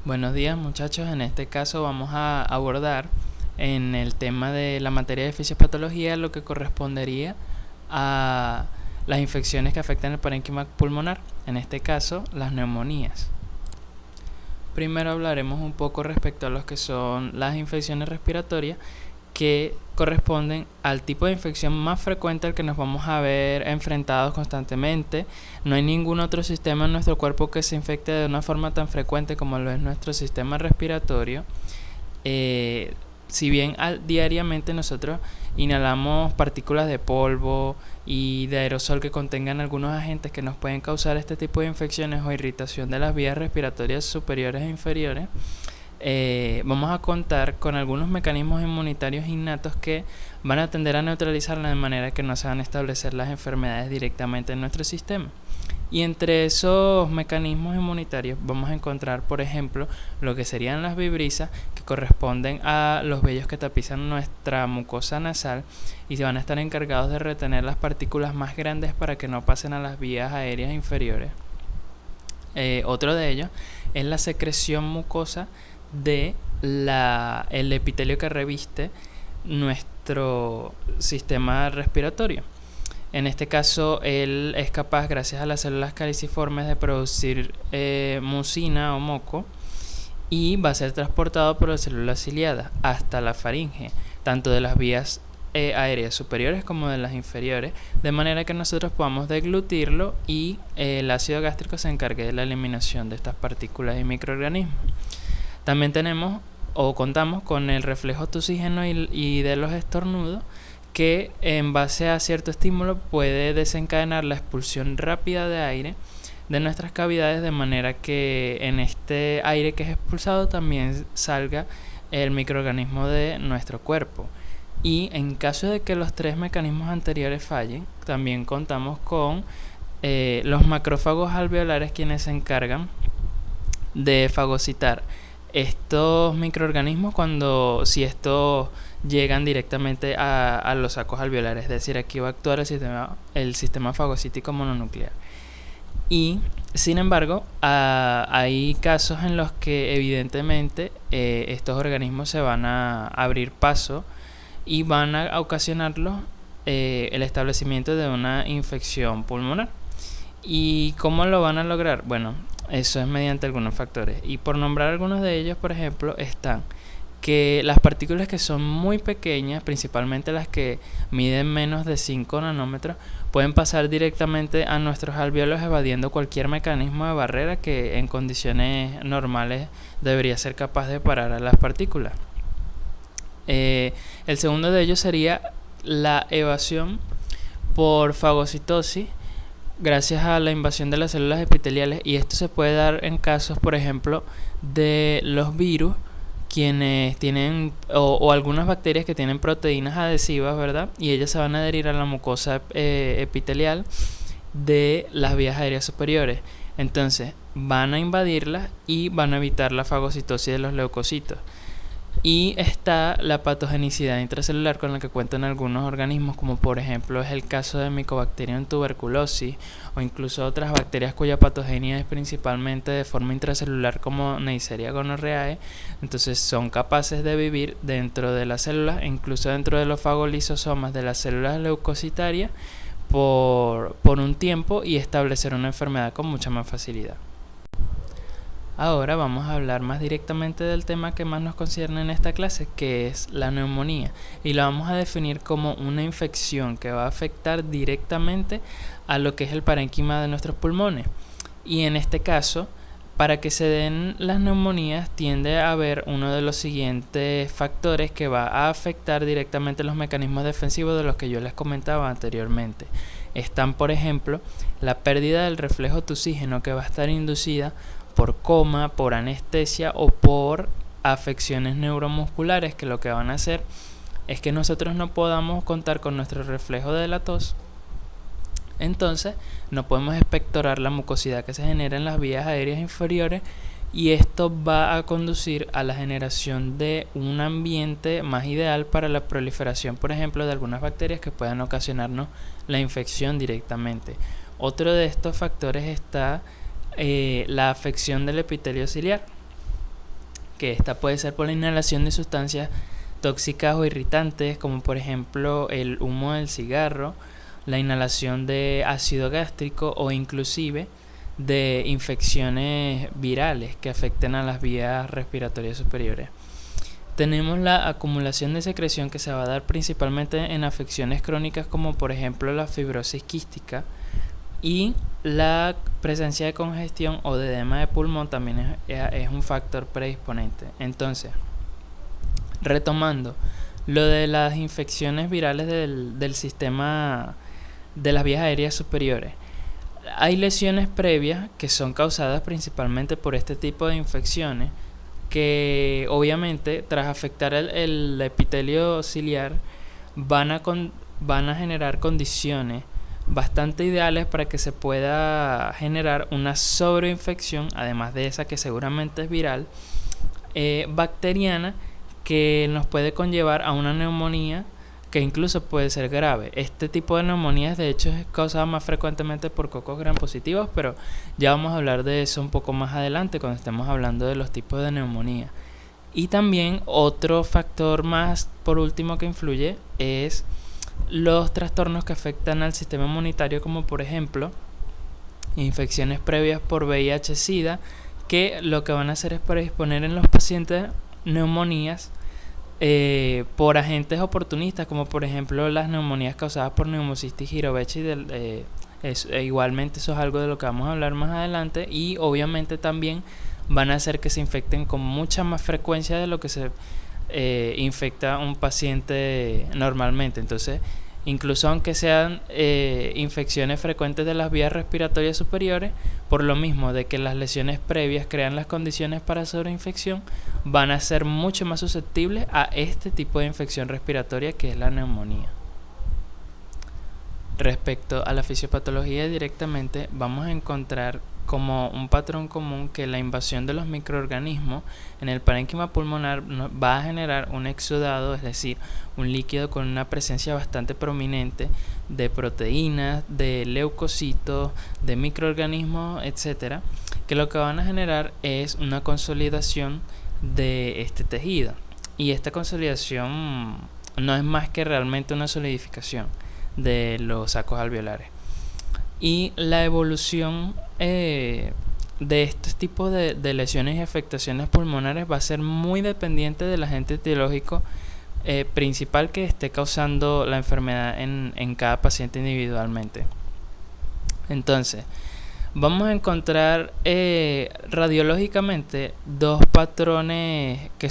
Buenos días muchachos, en este caso vamos a abordar en el tema de la materia de fisiopatología lo que correspondería a las infecciones que afectan el parénquima pulmonar, en este caso las neumonías. Primero hablaremos un poco respecto a lo que son las infecciones respiratorias que corresponden al tipo de infección más frecuente al que nos vamos a ver enfrentados constantemente. No hay ningún otro sistema en nuestro cuerpo que se infecte de una forma tan frecuente como lo es nuestro sistema respiratorio. Si bien diariamente nosotros inhalamos partículas de polvo y de aerosol que contengan algunos agentes que nos pueden causar este tipo de infecciones o irritación de las vías respiratorias superiores e inferiores, vamos a contar con algunos mecanismos inmunitarios innatos que van a tender a neutralizarla de manera que no se van a establecer las enfermedades directamente en nuestro sistema. Y entre esos mecanismos inmunitarios vamos a encontrar, por ejemplo, lo que serían las vibrisas, que corresponden a los vellos que tapizan nuestra mucosa nasal y se van a estar encargados de retener las partículas más grandes para que no pasen a las vías aéreas inferiores. Otro de ellos es la secreción mucosa de el epitelio que reviste nuestro sistema respiratorio. En este caso, él es capaz, gracias a las células caliciformes, de producir mucina o moco y va a ser transportado por las células ciliadas hasta la faringe, tanto de las vías aéreas superiores como de las inferiores, de manera que nosotros podamos deglutirlo y el ácido gástrico se encargue de la eliminación de estas partículas y microorganismos. También tenemos o contamos con el reflejo tusígeno y de los estornudos, que en base a cierto estímulo puede desencadenar la expulsión rápida de aire de nuestras cavidades, de manera que en este aire que es expulsado también salga el microorganismo de nuestro cuerpo. Y en caso de que los tres mecanismos anteriores fallen, también contamos con los macrófagos alveolares, quienes se encargan de fagocitar estos microorganismos si estos llegan directamente a los sacos alveolares, es decir, aquí va a actuar el sistema fagocítico mononuclear. Y sin embargo, hay casos en los que evidentemente estos organismos se van a abrir paso y van a ocasionarlos el establecimiento de una infección pulmonar. ¿Y cómo lo van a lograr? Bueno, eso es mediante algunos factores. Y por nombrar algunos de ellos, por ejemplo, están que las partículas que son muy pequeñas, principalmente las que miden menos de 5 nanómetros, pueden pasar directamente a nuestros alvéolos evadiendo cualquier mecanismo de barrera que en condiciones normales debería ser capaz de parar a las partículas. El segundo de ellos sería la evasión por fagocitosis gracias a la invasión de las células epiteliales, y esto se puede dar en casos, por ejemplo, de los virus, quienes tienen o algunas bacterias que tienen proteínas adhesivas, ¿verdad? Y ellas se van a adherir a la mucosa epitelial de las vías aéreas superiores. Entonces van a invadirlas y van a evitar la fagocitosis de los leucocitos. Y está la patogenicidad intracelular, con la que cuentan algunos organismos, como por ejemplo es el caso de Mycobacterium tuberculosis o incluso otras bacterias cuya patogenia es principalmente de forma intracelular, como Neisseria gonorrhoeae. Entonces son capaces de vivir dentro de las células e incluso dentro de los fagolisosomas de las células leucocitarias por un tiempo y establecer una enfermedad con mucha más facilidad. Ahora vamos a hablar más directamente del tema que más nos concierne en esta clase, que es la neumonía, y la vamos a definir como una infección que va a afectar directamente a lo que es el parénquima de nuestros pulmones. Y en este caso, para que se den las neumonías, tiende a haber uno de los siguientes factores que va a afectar directamente los mecanismos defensivos de los que yo les comentaba anteriormente. Están, por ejemplo, la pérdida del reflejo tusígeno, que va a estar inducida por coma, por anestesia o por afecciones neuromusculares, que lo que van a hacer es que nosotros no podamos contar con nuestro reflejo de la tos. Entonces no podemos expectorar la mucosidad que se genera en las vías aéreas inferiores, y esto va a conducir a la generación de un ambiente más ideal para la proliferación, por ejemplo, de algunas bacterias que puedan ocasionarnos la infección directamente. Otro de estos factores está la afección del epitelio ciliar. que esta puede ser por la inhalación de sustancias tóxicas o irritantes, como por ejemplo el humo del cigarro, la inhalación de ácido gástrico o inclusive de infecciones virales que afecten a las vías respiratorias superiores. Tenemos la acumulación de secreción que se va a dar principalmente en afecciones crónicas como por ejemplo la fibrosis quística, y la presencia de congestión o de edema de pulmón también es un factor predisponente. Entonces, retomando lo de las infecciones virales del sistema de las vías aéreas superiores, hay lesiones previas que son causadas principalmente por este tipo de infecciones que obviamente tras afectar el epitelio ciliar van a generar condiciones bastante ideales para que se pueda generar una sobreinfección, además de esa que seguramente es viral, bacteriana, que nos puede conllevar a una neumonía que incluso puede ser grave. Este tipo de neumonías de hecho es causada más frecuentemente por cocos gram positivos, pero ya vamos a hablar de eso un poco más adelante cuando estemos hablando de los tipos de neumonía. Y también otro factor más por último que influye es los trastornos que afectan al sistema inmunitario, como por ejemplo infecciones previas por VIH-Sida, que lo que van a hacer es predisponer en los pacientes neumonías por agentes oportunistas, como por ejemplo las neumonías causadas por Pneumocystis jirovecii. Igualmente eso es algo de lo que vamos a hablar más adelante, y obviamente también van a hacer que se infecten con mucha más frecuencia de lo que se infecta un paciente normalmente. Entonces, incluso aunque sean infecciones frecuentes de las vías respiratorias superiores, por lo mismo de que las lesiones previas crean las condiciones para sobreinfección, van a ser mucho más susceptibles a este tipo de infección respiratoria que es la neumonía. Respecto a la fisiopatología directamente, vamos a encontrar como un patrón común que la invasión de los microorganismos en el parénquima pulmonar va a generar un exudado, es decir, un líquido con una presencia bastante prominente de proteínas, de leucocitos, de microorganismos, etcétera, que lo que van a generar es una consolidación de este tejido. Y esta consolidación no es más que realmente una solidificación de los sacos alveolares. Y la evolución de estos tipos de lesiones y afectaciones pulmonares va a ser muy dependiente del agente etiológico principal que esté causando la enfermedad en cada paciente individualmente. Entonces, vamos a encontrar radiológicamente dos patrones que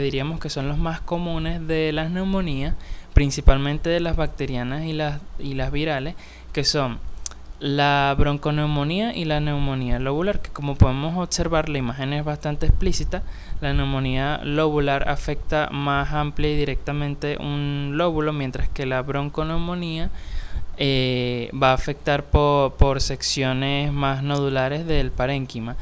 diríamos que son los más comunes de las neumonías, principalmente de las bacterianas y las virales, que son la bronconeumonía y la neumonía lobular, que como podemos observar la imagen es bastante explícita. La neumonía lobular afecta más amplia y directamente un lóbulo, mientras que la bronconeumonía va a afectar por secciones más nodulares del parénquima,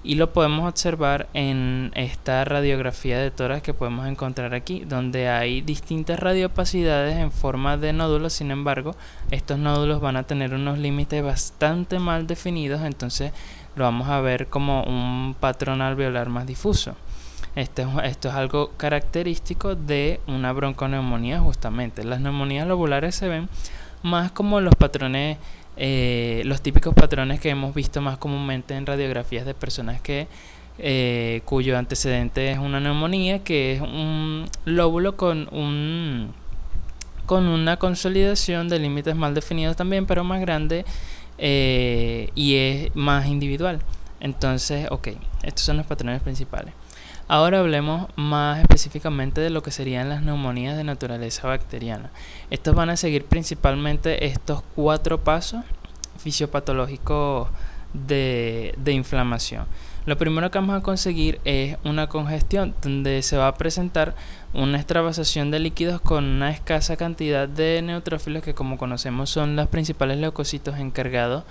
y lo podemos observar en esta radiografía de tórax que podemos encontrar aquí, donde hay distintas radiopacidades en forma de nódulos. Sin embargo, estos nódulos van a tener unos límites bastante mal definidos, entonces lo vamos a ver como un patrón alveolar más difuso. Esto es algo característico de una bronconeumonía justamente. Las neumonías lobulares se ven más como los patrones, los típicos patrones que hemos visto más comúnmente en radiografías de personas cuyo antecedente es una neumonía, que es un lóbulo con una consolidación de límites mal definidos también, pero más grande, y es más individual. Entonces, estos son los patrones principales. Ahora hablemos más específicamente de lo que serían las neumonías de naturaleza bacteriana. Estos van a seguir principalmente estos 4 pasos fisiopatológicos de inflamación. Lo primero que vamos a conseguir es una congestión, donde se va a presentar una extravasación de líquidos con una escasa cantidad de neutrófilos, que como conocemos son los principales leucocitos encargados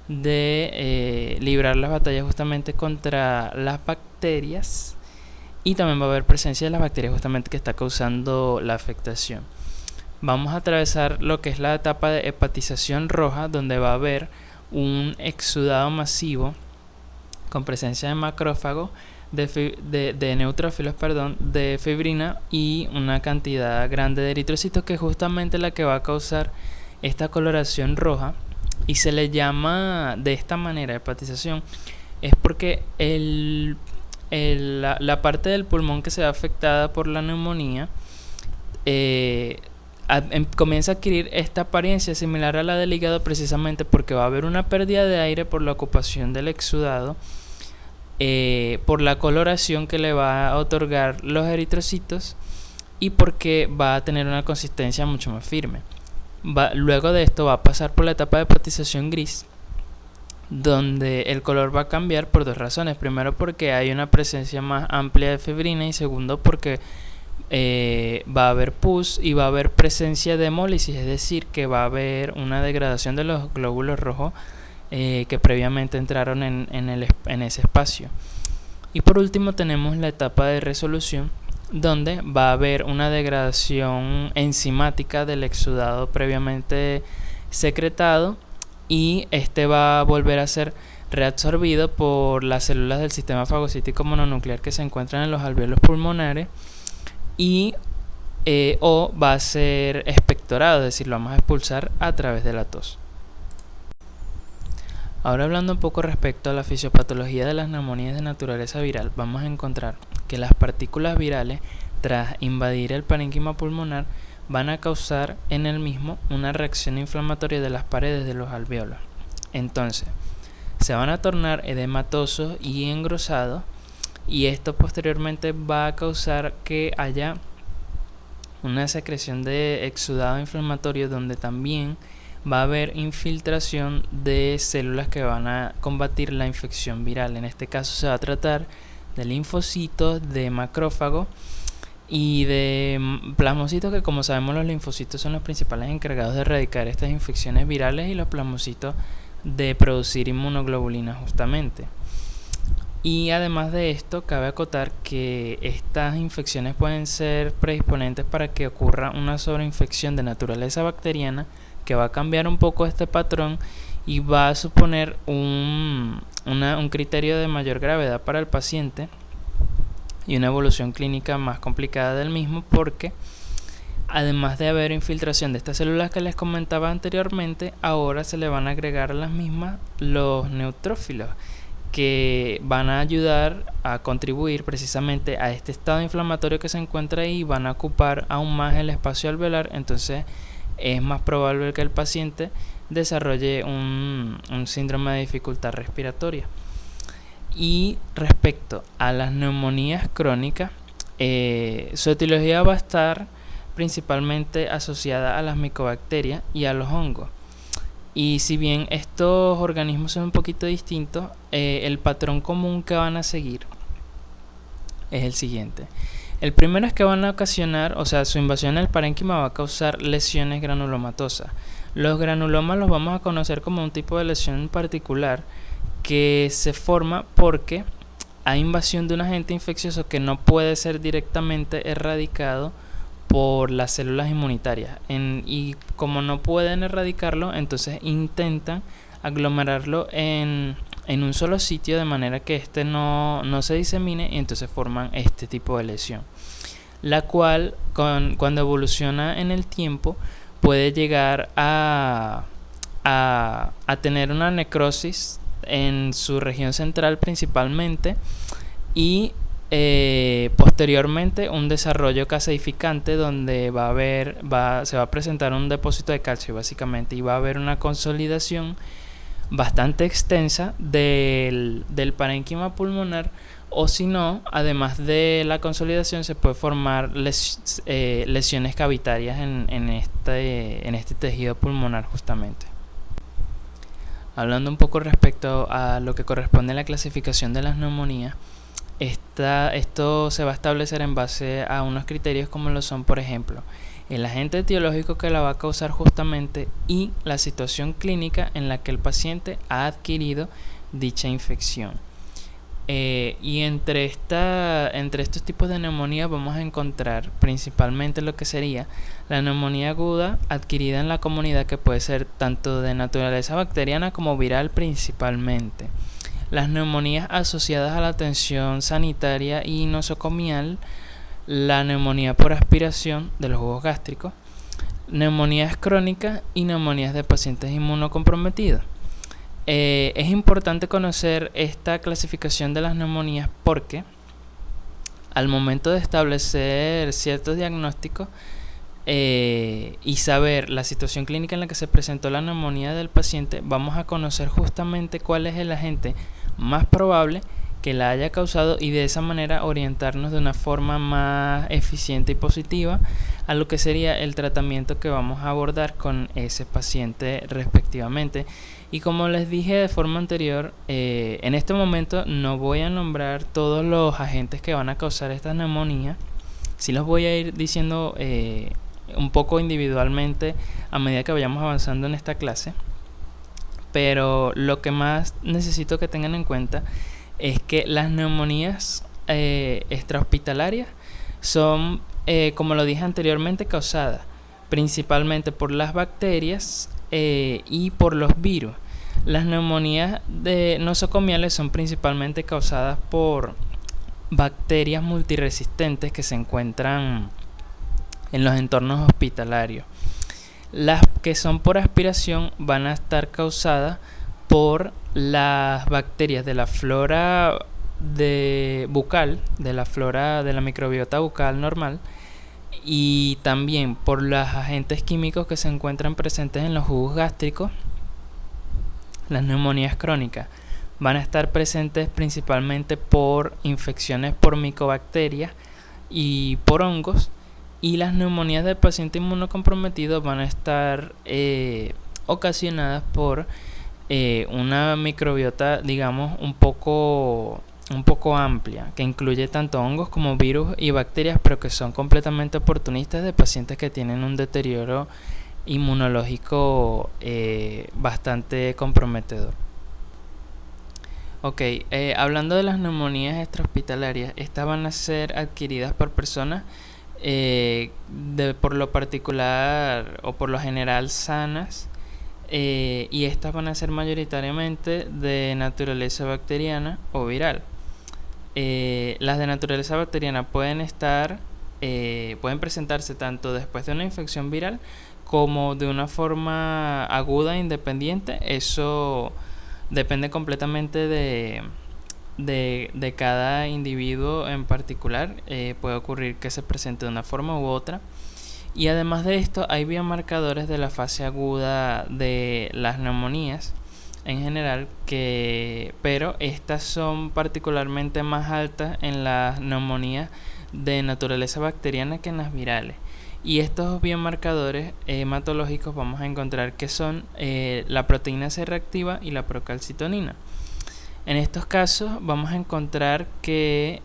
de librar las batallas justamente contra las bacterias. Y también va a haber presencia de las bacterias justamente que está causando la afectación. Vamos a atravesar lo que es la etapa de hepatización roja, donde va a haber un exudado masivo con presencia de macrófagos de neutrófilos, perdón, de fibrina y una cantidad grande de eritrocitos, que es justamente la que va a causar esta coloración roja. Y se le llama de esta manera hepatización, es porque la parte del pulmón que se ve afectada por la neumonía comienza a adquirir esta apariencia similar a la del hígado, precisamente porque va a haber una pérdida de aire por la ocupación del exudado, por la coloración que le va a otorgar los eritrocitos y porque va a tener una consistencia mucho más firme. Luego de esto va a pasar por la etapa de hepatización gris, donde el color va a cambiar por dos razones. Primero, porque hay una presencia más amplia de fibrina, y segundo, porque va a haber pus y va a haber presencia de hemólisis, es decir, que va a haber una degradación de los glóbulos rojos que previamente entraron en ese espacio. Y por último tenemos la etapa de resolución, donde va a haber una degradación enzimática del exudado previamente secretado, y este va a volver a ser reabsorbido por las células del sistema fagocítico mononuclear que se encuentran en los alvéolos pulmonares, y o va a ser expectorado, es decir, lo vamos a expulsar a través de la tos. Ahora, hablando un poco respecto a la fisiopatología de las neumonías de naturaleza viral, vamos a encontrar que las partículas virales, tras invadir el parénquima pulmonar, van a causar en el mismo una reacción inflamatoria de las paredes de los alvéolos. Entonces, se van a tornar edematosos y engrosados, y esto posteriormente va a causar que haya una secreción de exudado inflamatorio, donde también va a haber infiltración de células que van a combatir la infección viral. En este caso se va a tratar de linfocitos, de macrófagos y de plasmocitos, que, como sabemos, los linfocitos son los principales encargados de erradicar estas infecciones virales, y los plasmocitos de producir inmunoglobulinas justamente. Y además de esto, cabe acotar que estas infecciones pueden ser predisponentes para que ocurra una sobreinfección de naturaleza bacteriana, que va a cambiar un poco este patrón y va a suponer un criterio de mayor gravedad para el paciente y una evolución clínica más complicada del mismo, porque además de haber infiltración de estas células que les comentaba anteriormente, ahora se le van a agregar a las mismas los neutrófilos, que van a ayudar a contribuir precisamente a este estado inflamatorio que se encuentra ahí, y van a ocupar aún más el espacio alveolar. Entonces es más probable que el paciente desarrolle un síndrome de dificultad respiratoria. Y respecto a las neumonías crónicas, su etiología va a estar principalmente asociada a las micobacterias y a los hongos. Y si bien estos organismos son un poquito distintos, el patrón común que van a seguir es el siguiente. El primero es que van a ocasionar, o sea, su invasión en el parénquima va a causar lesiones granulomatosas. Los granulomas los vamos a conocer como un tipo de lesión particular que se forma porque hay invasión de un agente infeccioso que no puede ser directamente erradicado por las células inmunitarias, y como no pueden erradicarlo, entonces intentan aglomerarlo en un solo sitio, de manera que este no se disemine, y entonces forman este tipo de lesión, la cual cuando evoluciona en el tiempo puede llegar a tener una necrosis en su región central principalmente, y posteriormente un desarrollo caseificante, donde se va a presentar un depósito de calcio básicamente, y va a haber una consolidación bastante extensa del parénquima pulmonar, o si no, además de la consolidación, se puede formar lesiones cavitarias en este tejido pulmonar justamente. Hablando un poco respecto a lo que corresponde a la clasificación de las neumonías, esto se va a establecer en base a unos criterios como lo son, por ejemplo, el agente etiológico que la va a causar justamente, y la situación clínica en la que el paciente ha adquirido dicha infección. Y entre estos tipos de neumonía vamos a encontrar principalmente lo que sería la neumonía aguda adquirida en la comunidad, que puede ser tanto de naturaleza bacteriana como viral principalmente. las neumonías asociadas a la atención sanitaria y nosocomial, la neumonía por aspiración de los jugos gástricos, neumonías crónicas y neumonías de pacientes inmunocomprometidos. Es importante conocer esta clasificación de las neumonías porque al momento de establecer ciertos diagnósticos y saber la situación clínica en la que se presentó la neumonía del paciente, vamos a conocer justamente cuál es el agente más probable que la haya causado y de esa manera orientarnos de una forma más eficiente y positiva a lo que sería el tratamiento que vamos a abordar con ese paciente respectivamente. Y como les dije de forma anterior, en este momento no voy a nombrar todos los agentes que van a causar esta neumonía. Sí los voy a ir diciendo un poco individualmente a medida que vayamos avanzando en esta clase. Pero lo que más necesito que tengan en cuenta es que las neumonías extrahospitalarias son, como lo dije anteriormente, causadas principalmente por las bacterias y por los virus. Las neumonías nosocomiales son principalmente causadas por bacterias multiresistentes que se encuentran en los entornos hospitalarios. Las que son por aspiración van a estar causadas por las bacterias de la flora bucal, de la flora de la microbiota bucal normal, y también por los agentes químicos que se encuentran presentes en los jugos gástricos. Las neumonías crónicas van a estar presentes principalmente por infecciones por micobacterias y por hongos, y las neumonías del paciente inmunocomprometido van a estar ocasionadas por una microbiota, digamos, un poco amplia, que incluye tanto hongos como virus y bacterias, pero que son completamente oportunistas de pacientes que tienen un deterioro inmunológico bastante comprometedor. Ok, hablando de las neumonías extrahospitalarias, estas van a ser adquiridas por personas por lo particular o por lo general sanas, y estas van a ser mayoritariamente de naturaleza bacteriana o viral. Las de naturaleza bacteriana pueden presentarse tanto después de una infección viral como de una forma aguda e independiente. Eso depende completamente de cada individuo en particular. Puede ocurrir que se presente de una forma u otra. Y además de esto, hay biomarcadores de la fase aguda de las neumonías en general, pero estas son particularmente más altas en las neumonías de naturaleza bacteriana que en las virales. Y estos biomarcadores hematológicos vamos a encontrar que son la proteína C reactiva y la procalcitonina. En estos casos vamos a encontrar que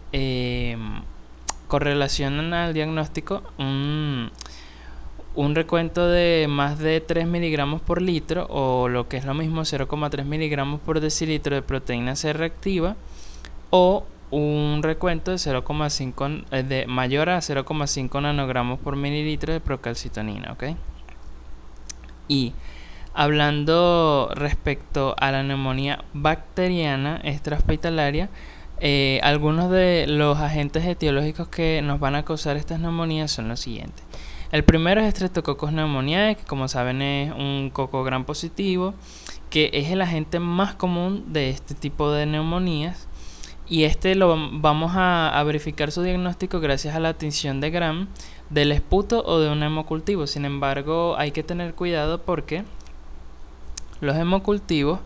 correlacionan al diagnóstico un recuento de más de 3 miligramos por litro, o lo que es lo mismo 0,3 miligramos por decilitro de proteína C reactiva, o un recuento de 0,5 mayor a 0,5 nanogramos por mililitro de procalcitonina, ¿ok? Y hablando respecto a la neumonía bacteriana extrahospitalaria, algunos de los agentes etiológicos que nos van a causar estas neumonías son los siguientes. El primero es Streptococcus pneumoniae, que como saben es un coco gram positivo, que es el agente más común de este tipo de neumonías. Y lo vamos a verificar su diagnóstico gracias a la tinción de Gram del esputo o de un hemocultivo. Sin embargo, hay que tener cuidado porque los hemocultivos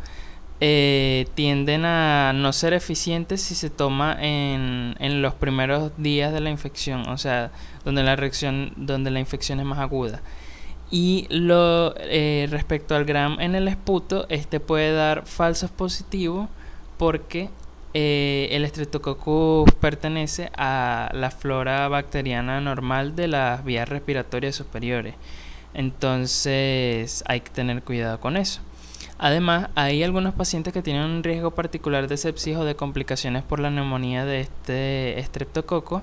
tienden a no ser eficientes si se toma en los primeros días de la infección, o sea, donde la infección es más aguda. Y respecto al Gram en el esputo, este puede dar falsos positivos porque el Streptococcus pertenece a la flora bacteriana normal de las vías respiratorias superiores. Entonces hay que tener cuidado con eso. Además, hay algunos pacientes que tienen un riesgo particular de sepsis o de complicaciones por la neumonía de este estreptococo,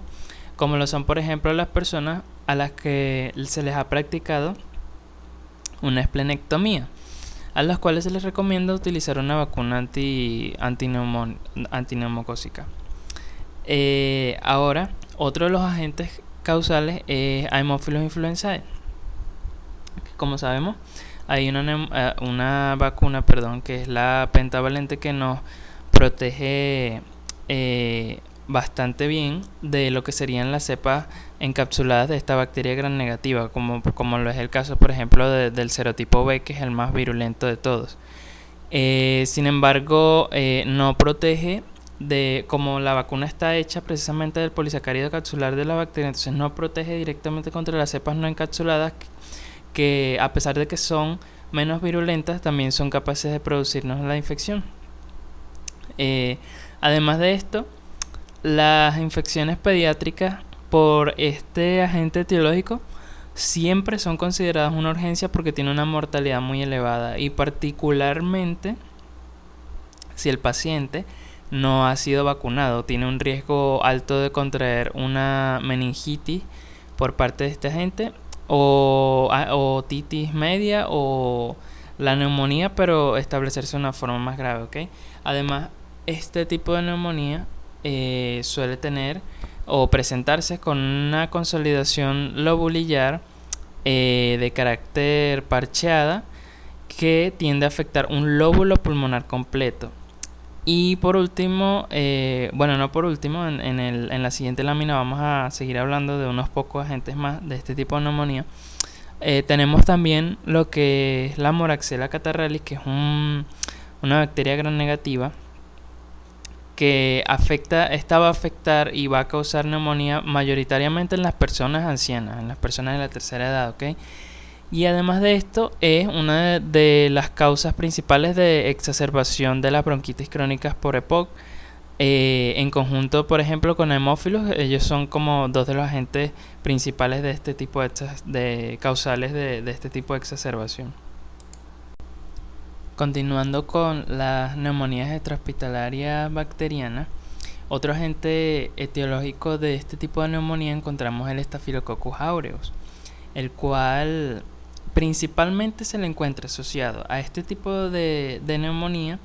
como lo son, por ejemplo, las personas a las que se les ha practicado una esplenectomía. a las cuales se les recomienda utilizar una vacuna antineumocócica. Ahora, otro de los agentes causales es Haemophilus influenzae. Como sabemos, hay una vacuna, que es la pentavalente, que nos protege bastante bien de lo que serían las cepas encapsuladas de esta bacteria gram negativa, como lo es el caso, por ejemplo, del serotipo B, que es el más virulento de todos. Sin embargo, no protege como la vacuna está hecha precisamente del polisacárido capsular de la bacteria, entonces no protege directamente contra las cepas no encapsuladas, que a pesar de que son menos virulentas, también son capaces de producirnos la infección. Además de esto, las infecciones pediátricas por este agente etiológico siempre son consideradas una urgencia porque tiene una mortalidad muy elevada, y particularmente si el paciente no ha sido vacunado, tiene un riesgo alto de contraer una meningitis por parte de este agente, o otitis media, o la neumonía, pero establecerse de una forma más grave, ¿ok? Además, este tipo de neumonía suele tener o presentarse con una consolidación lobulillar de carácter parcheada, que tiende a afectar un lóbulo pulmonar completo. Y por último, no por último, en la siguiente lámina vamos a seguir hablando de unos pocos agentes más de este tipo de neumonía. Tenemos también lo que es la Moraxella catarrhalis, que es una bacteria gram negativa que va a afectar y va a causar neumonía mayoritariamente en las personas ancianas, en las personas de la tercera edad, ¿ok? Y además de esto, es una de las causas principales de exacerbación de las bronquitis crónicas por EPOC. En conjunto, por ejemplo, con Haemophilus, ellos son como dos de los agentes principales de este tipo de causales de este tipo de exacerbación. Continuando con las neumonías extrahospitalarias bacterianas, otro agente etiológico de este tipo de neumonía encontramos el Staphylococcus aureus, el cual principalmente se le encuentra asociado a este tipo de neumonía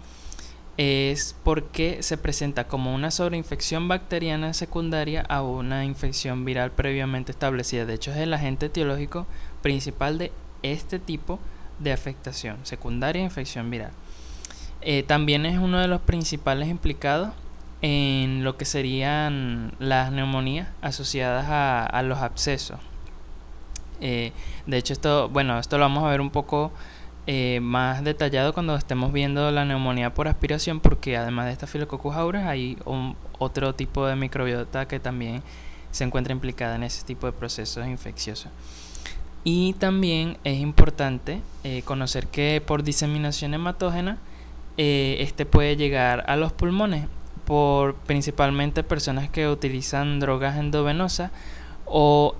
es porque se presenta como una sobreinfección bacteriana secundaria a una infección viral previamente establecida. De hecho, es el agente etiológico principal de este tipo de afectación secundaria, infección viral. También es uno de los principales implicados en lo que serían las neumonías asociadas a los abscesos. De hecho, esto lo vamos a ver un poco más detallado cuando estemos viendo la neumonía por aspiración, porque además de Staphylococcus aureus hay otro tipo de microbiota que también se encuentra implicada en ese tipo de procesos infecciosos. Y también es importante conocer que por diseminación hematógena este puede llegar a los pulmones por principalmente personas que utilizan drogas endovenosas o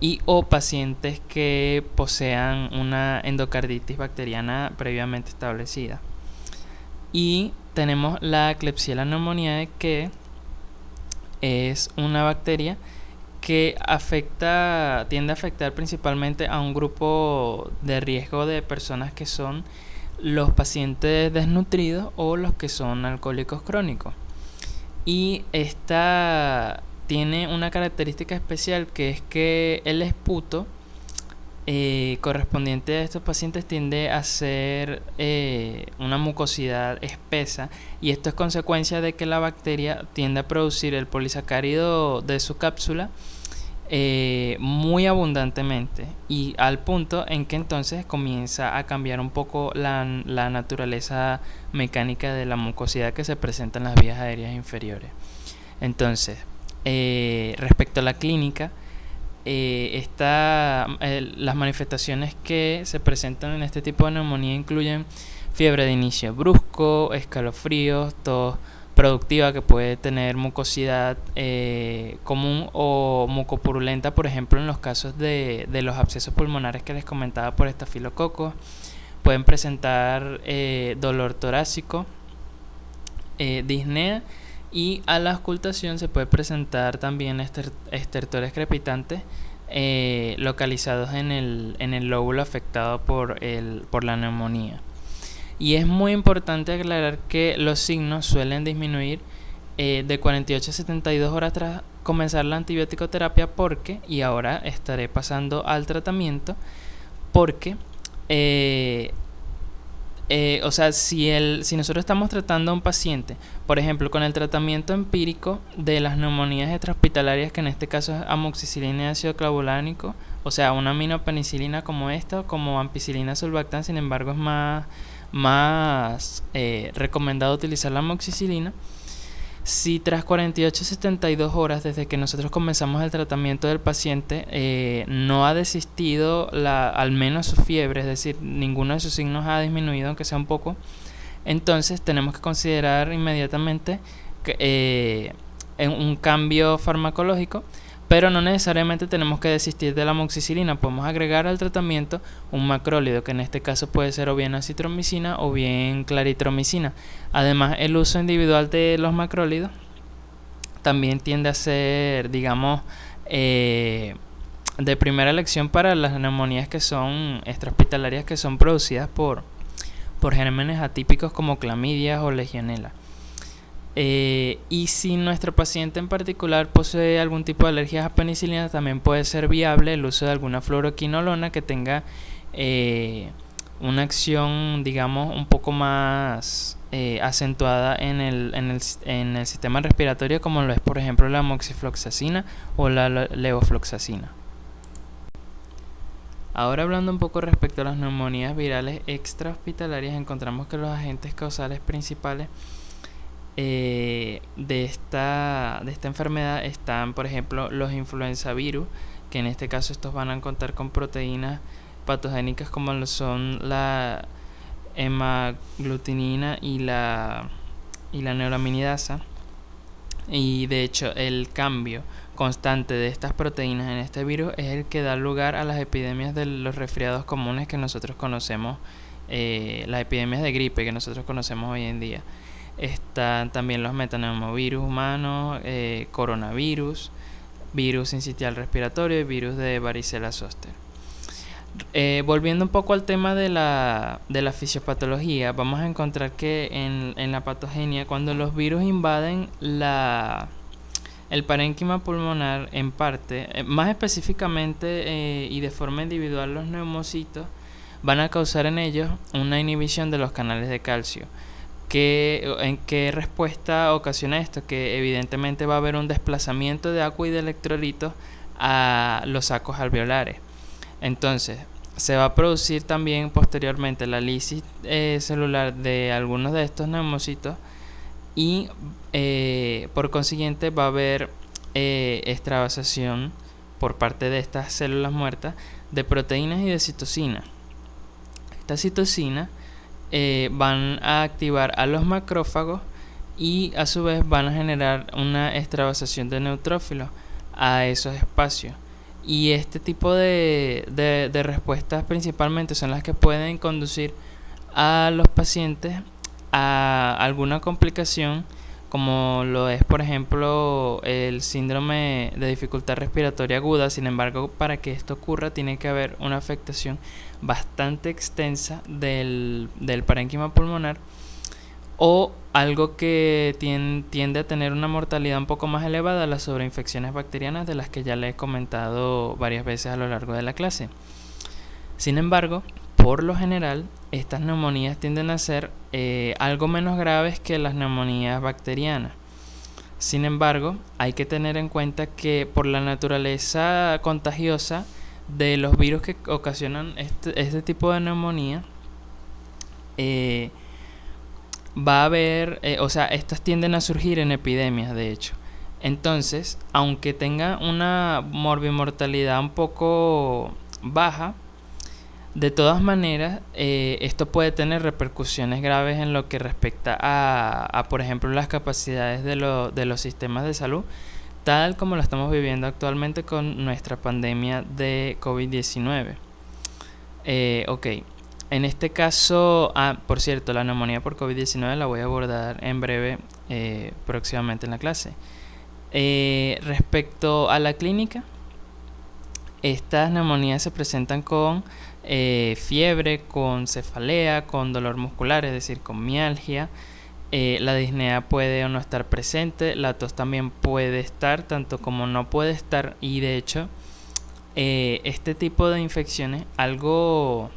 pacientes que posean una endocarditis bacteriana previamente establecida. Y tenemos la Klebsiella pneumoniae, que es una bacteria que tiende a afectar principalmente a un grupo de riesgo de personas que son los pacientes desnutridos o los que son alcohólicos crónicos. Y esta tiene una característica especial, que es que el esputo correspondiente a estos pacientes tiende a ser una mucosidad espesa, y esto es consecuencia de que la bacteria tiende a producir el polisacárido de su cápsula muy abundantemente, y al punto en que entonces comienza a cambiar un poco la naturaleza mecánica de la mucosidad que se presenta en las vías aéreas inferiores. Entonces, respecto a la clínica, las manifestaciones que se presentan en este tipo de neumonía incluyen fiebre de inicio brusco, escalofríos, tos productiva que puede tener mucosidad común o mucopurulenta, por ejemplo en los casos de los abscesos pulmonares que les comentaba por estafilococos. Pueden presentar dolor torácico, disnea, y a la auscultación se puede presentar también estertores crepitantes localizados en el lóbulo afectado por la neumonía. Y es muy importante aclarar que los signos suelen disminuir de 48 a 72 horas tras comenzar la antibiótico-terapia porque, y ahora estaré pasando al tratamiento, porque o sea, si nosotros estamos tratando a un paciente, por ejemplo, con el tratamiento empírico de las neumonías extrahospitalarias, que en este caso es amoxicilina y ácido clavulánico, o sea, una aminopenicilina como esta, como ampicilina sulbactam, sin embargo es más recomendado utilizar la amoxicilina. Si tras 48 a 72 horas desde que nosotros comenzamos el tratamiento del paciente no ha desistido al menos su fiebre, es decir, ninguno de sus signos ha disminuido, aunque sea un poco, entonces tenemos que considerar inmediatamente un cambio farmacológico, pero no necesariamente tenemos que desistir de la amoxicilina. Podemos agregar al tratamiento un macrólido, que en este caso puede ser o bien acitromicina o bien claritromicina. Además, el uso individual de los macrólidos también tiende a ser, digamos, de primera elección para las neumonías que son extrahospitalarias, que son producidas por gérmenes atípicos como clamidias o legionela. Y si nuestro paciente en particular posee algún tipo de alergias a penicilina, también puede ser viable el uso de alguna fluoroquinolona que tenga una acción, digamos, un poco más acentuada en el sistema respiratorio, como lo es, por ejemplo, la moxifloxacina o la levofloxacina. Ahora, hablando un poco respecto a las neumonías virales extrahospitalarias, encontramos que los agentes causales principales de esta enfermedad están, por ejemplo, los influenzavirus, que en este caso estos van a contar con proteínas patogénicas como lo son la hemaglutinina y la neuraminidasa. Y de hecho el cambio constante de estas proteínas en este virus es el que da lugar a las epidemias de los resfriados comunes que nosotros conocemos, las epidemias de gripe que nosotros conocemos hoy en día. Están también los metaneumovirus humanos, coronavirus, virus sincitial respiratorio y virus de varicela zoster. Volviendo un poco al tema de la fisiopatología, vamos a encontrar que en la patogenia, cuando los virus invaden el parénquima pulmonar en parte, más específicamente y de forma individual los neumocitos, van a causar en ellos una inhibición de los canales de calcio. ¿En qué respuesta ocasiona esto? Que evidentemente va a haber un desplazamiento de agua y de electrolitos a los sacos alveolares. Entonces, se va a producir también posteriormente la lisis celular de algunos de estos neumocitos y por consiguiente va a haber extravasación por parte de estas células muertas de proteínas y de citocina. Esta citocina van a activar a los macrófagos y a su vez van a generar una extravasación de neutrófilos a esos espacios. Y este tipo de respuestas principalmente son las que pueden conducir a los pacientes a alguna complicación, como lo es, por ejemplo, el síndrome de dificultad respiratoria aguda. Sin embargo, para que esto ocurra tiene que haber una afectación bastante extensa del parénquima pulmonar, o algo que tiende a tener una mortalidad un poco más elevada, las sobreinfecciones bacterianas, de las que ya le he comentado varias veces a lo largo de la clase. Sin embargo, por lo general, estas neumonías tienden a ser algo menos graves que las neumonías bacterianas. Sin embargo, hay que tener en cuenta que por la naturaleza contagiosa de los virus que ocasionan este tipo de neumonía, va a haber, estas tienden a surgir en epidemias, de hecho. Entonces, aunque tenga una morbimortalidad un poco baja, de todas maneras, esto puede tener repercusiones graves en lo que respecta a por ejemplo, las capacidades de los sistemas de salud, tal como lo estamos viviendo actualmente con nuestra pandemia de COVID-19. En este caso, por cierto, la neumonía por COVID-19 la voy a abordar en breve, próximamente en la clase. Respecto a la clínica, estas neumonías se presentan con fiebre, con cefalea, con dolor muscular, es decir, con mialgia. La disnea puede o no estar presente, la tos también puede estar, tanto como no puede estar, y de hecho este tipo de infecciones, algo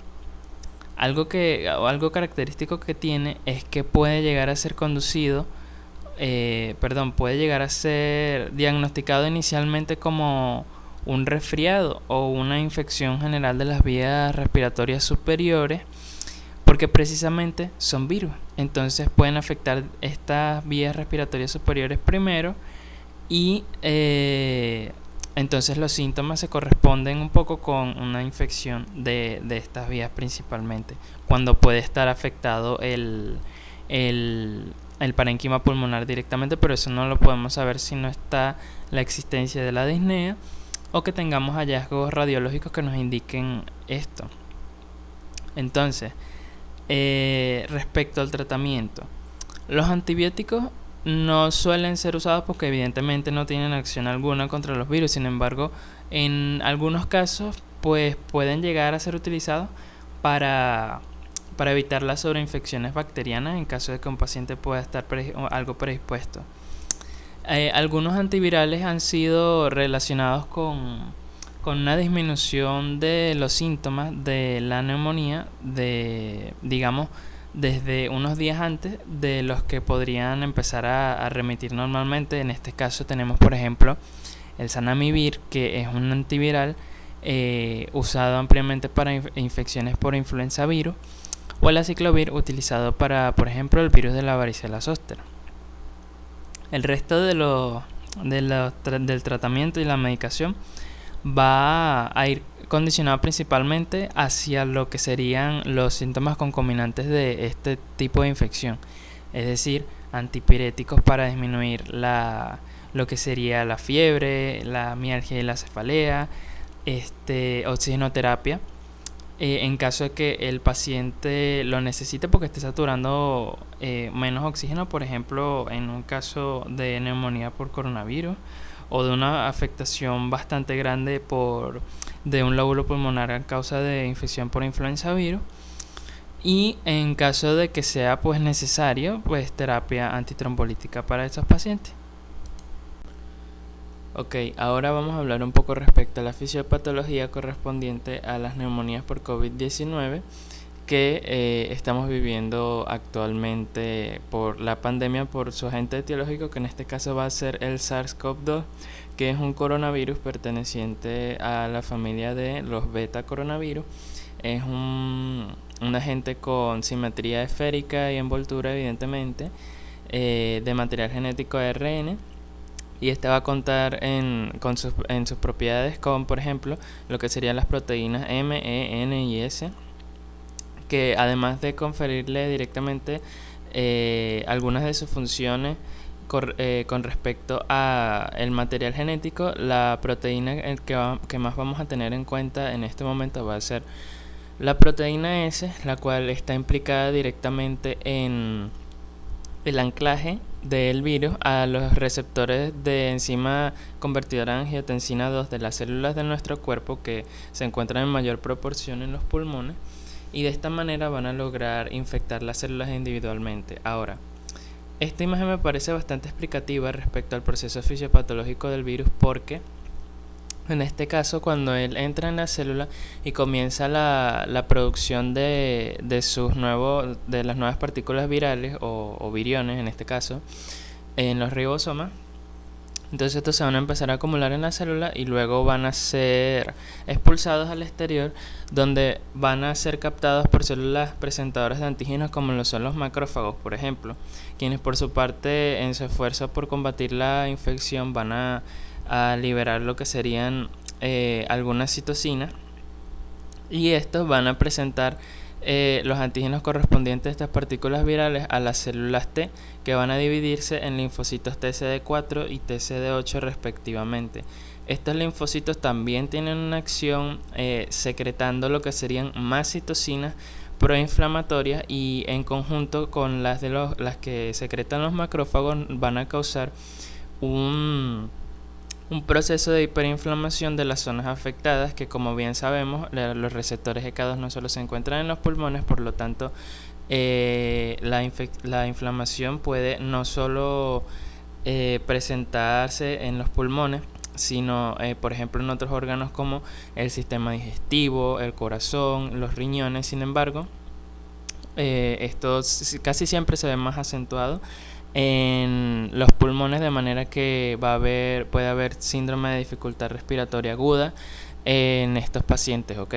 característico que tiene es que puede llegar a ser puede llegar a ser diagnosticado inicialmente como un resfriado o una infección general de las vías respiratorias superiores, porque precisamente son virus. Entonces pueden afectar estas vías respiratorias superiores primero y entonces los síntomas se corresponden un poco con una infección de estas vías principalmente, cuando puede estar afectado el parénquima pulmonar directamente, pero eso no lo podemos saber si no está la existencia de la disnea o que tengamos hallazgos radiológicos que nos indiquen esto. Entonces, respecto al tratamiento, los antibióticos no suelen ser usados porque evidentemente no tienen acción alguna contra los virus. Sin embargo, en algunos casos pues pueden llegar a ser utilizados para evitar las sobreinfecciones bacterianas en caso de que un paciente pueda estar algo predispuesto. Algunos antivirales han sido relacionados con una disminución de los síntomas de la neumonía, digamos, desde unos días antes de los que podrían empezar a remitir normalmente. En este caso tenemos, por ejemplo, el Zanamivir, que es un antiviral usado ampliamente para infecciones por influenza virus, o el aciclovir, utilizado para, por ejemplo, el virus de la varicela zóster. El resto del tratamiento y la medicación va a ir condicionado principalmente hacia lo que serían los síntomas concomitantes de este tipo de infección, es decir, antipiréticos para disminuir lo que sería la fiebre, la mialgia y la cefalea, oxigenoterapia en caso de que el paciente lo necesite porque esté saturando menos oxígeno, por ejemplo en un caso de neumonía por coronavirus o de una afectación bastante grande de un lóbulo pulmonar a causa de infección por influenza virus, y en caso de que sea pues necesario, pues terapia antitrombolítica para estos pacientes. Ok, ahora vamos a hablar un poco respecto a la fisiopatología correspondiente a las neumonías por COVID-19 que estamos viviendo actualmente por la pandemia, por su agente etiológico, que en este caso va a ser el SARS-CoV-2, que es un coronavirus perteneciente a la familia de los beta coronavirus. Es un agente con simetría esférica y envoltura, evidentemente, de material genético ARN. Y este va a contar en sus propiedades con, por ejemplo, lo que serían las proteínas M, E, N y S, que además de conferirle directamente algunas de sus funciones con respecto a el material genético, la proteína que más vamos a tener en cuenta en este momento va a ser la proteína S, la cual está implicada directamente en el anclaje del virus a los receptores de enzima convertidora de angiotensina 2 de las células de nuestro cuerpo, que se encuentran en mayor proporción en los pulmones, y de esta manera van a lograr infectar las células individualmente. Ahora, esta imagen me parece bastante explicativa respecto al proceso fisiopatológico del virus, porque en este caso, cuando él entra en la célula y comienza la producción de las nuevas partículas virales o viriones, en este caso, en los ribosomas, entonces estos se van a empezar a acumular en la célula y luego van a ser expulsados al exterior, donde van a ser captados por células presentadoras de antígenos, como lo son los macrófagos, por ejemplo, quienes por su parte, en su esfuerzo por combatir la infección, van a liberar lo que serían algunas citocinas, y estos van a presentar los antígenos correspondientes a estas partículas virales a las células T, que van a dividirse en linfocitos TCD4 y TCD8 respectivamente. Estos linfocitos también tienen una acción secretando lo que serían más citocinas proinflamatorias, y en conjunto con las que secretan los macrófagos van a causar un proceso de hiperinflamación de las zonas afectadas que, como bien sabemos, los receptores ECA2 no solo se encuentran en los pulmones, por lo tanto la inflamación puede no solo presentarse en los pulmones, sino por ejemplo en otros órganos como el sistema digestivo, el corazón, los riñones. Sin embargo, esto casi siempre se ve más acentuado en los pulmones, de manera que puede haber síndrome de dificultad respiratoria aguda en estos pacientes, ¿ok?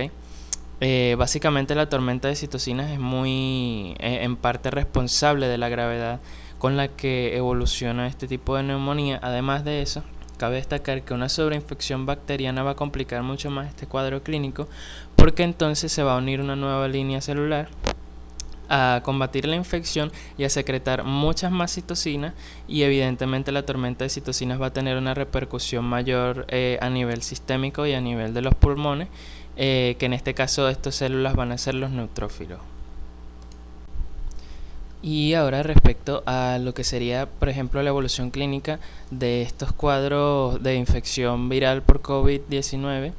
Básicamente la tormenta de citocinas es muy en parte responsable de la gravedad con la que evoluciona este tipo de neumonía. Además de eso, cabe destacar que una sobreinfección bacteriana va a complicar mucho más este cuadro clínico, porque entonces se va a unir una nueva línea celular a combatir la infección y a secretar muchas más citocinas, y evidentemente la tormenta de citocinas va a tener una repercusión mayor a nivel sistémico y a nivel de los pulmones, que en este caso estas células van a ser los neutrófilos. Y ahora respecto a lo que sería, por ejemplo, la evolución clínica de estos cuadros de infección viral por COVID-19,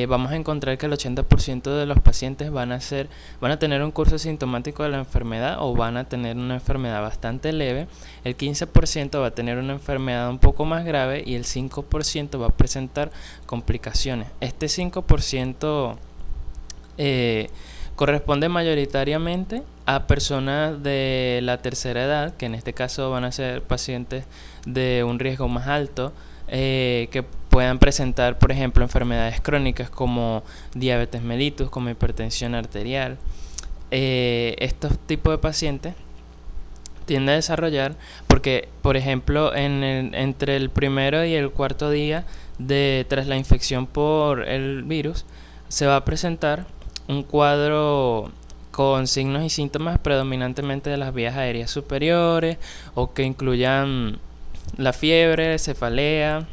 vamos a encontrar que el 80% de los pacientes van a tener un curso sintomático de la enfermedad o van a tener una enfermedad bastante leve, el 15% va a tener una enfermedad un poco más grave y el 5% va a presentar complicaciones. Este 5% corresponde mayoritariamente a personas de la tercera edad, que en este caso van a ser pacientes de un riesgo más alto, que puedan presentar, por ejemplo, enfermedades crónicas como diabetes mellitus, como hipertensión arterial. Estos tipos de pacientes tienden a desarrollar, porque, por ejemplo, entre el primero y el cuarto día tras la infección por el virus, se va a presentar un cuadro con signos y síntomas predominantemente de las vías aéreas superiores, o que incluyan la fiebre, cefalea.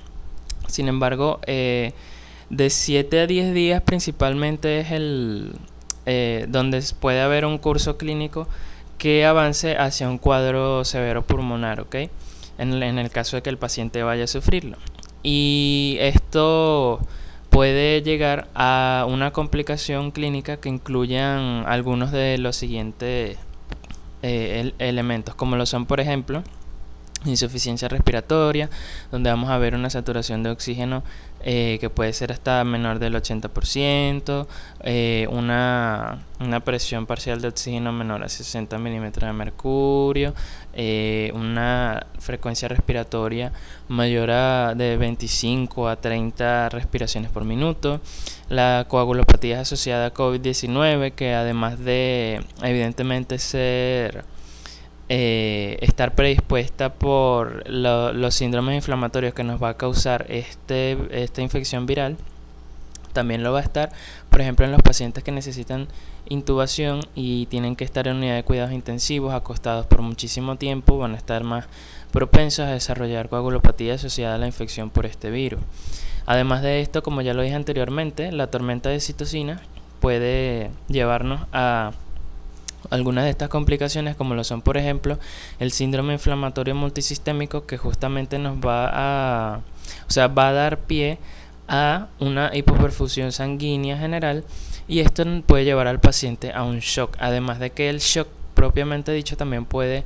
Sin embargo, de 7 a 10 días principalmente es donde puede haber un curso clínico que avance hacia un cuadro severo pulmonar, ¿ok? En el caso de que el paciente vaya a sufrirlo. Y esto puede llegar a una complicación clínica que incluyan algunos de los siguientes elementos, como lo son, por ejemplo, insuficiencia respiratoria, donde vamos a ver una saturación de oxígeno que puede ser hasta menor del 80%, una presión parcial de oxígeno menor a 60 milímetros de mercurio, una frecuencia respiratoria mayor de 25 a 30 respiraciones por minuto, la coagulopatía asociada a COVID-19, que además de evidentemente estar predispuesta por los síndromes inflamatorios que nos va a causar esta infección viral, también lo va a estar, por ejemplo, en los pacientes que necesitan intubación y tienen que estar en unidad de cuidados intensivos acostados por muchísimo tiempo, van a estar más propensos a desarrollar coagulopatía asociada a la infección por este virus. Además de esto, como ya lo dije anteriormente, la tormenta de citocinas puede llevarnos a algunas de estas complicaciones, como lo son, por ejemplo, el síndrome inflamatorio multisistémico, que justamente va a dar pie a una hipoperfusión sanguínea general, y esto puede llevar al paciente a un shock, además de que el shock propiamente dicho también puede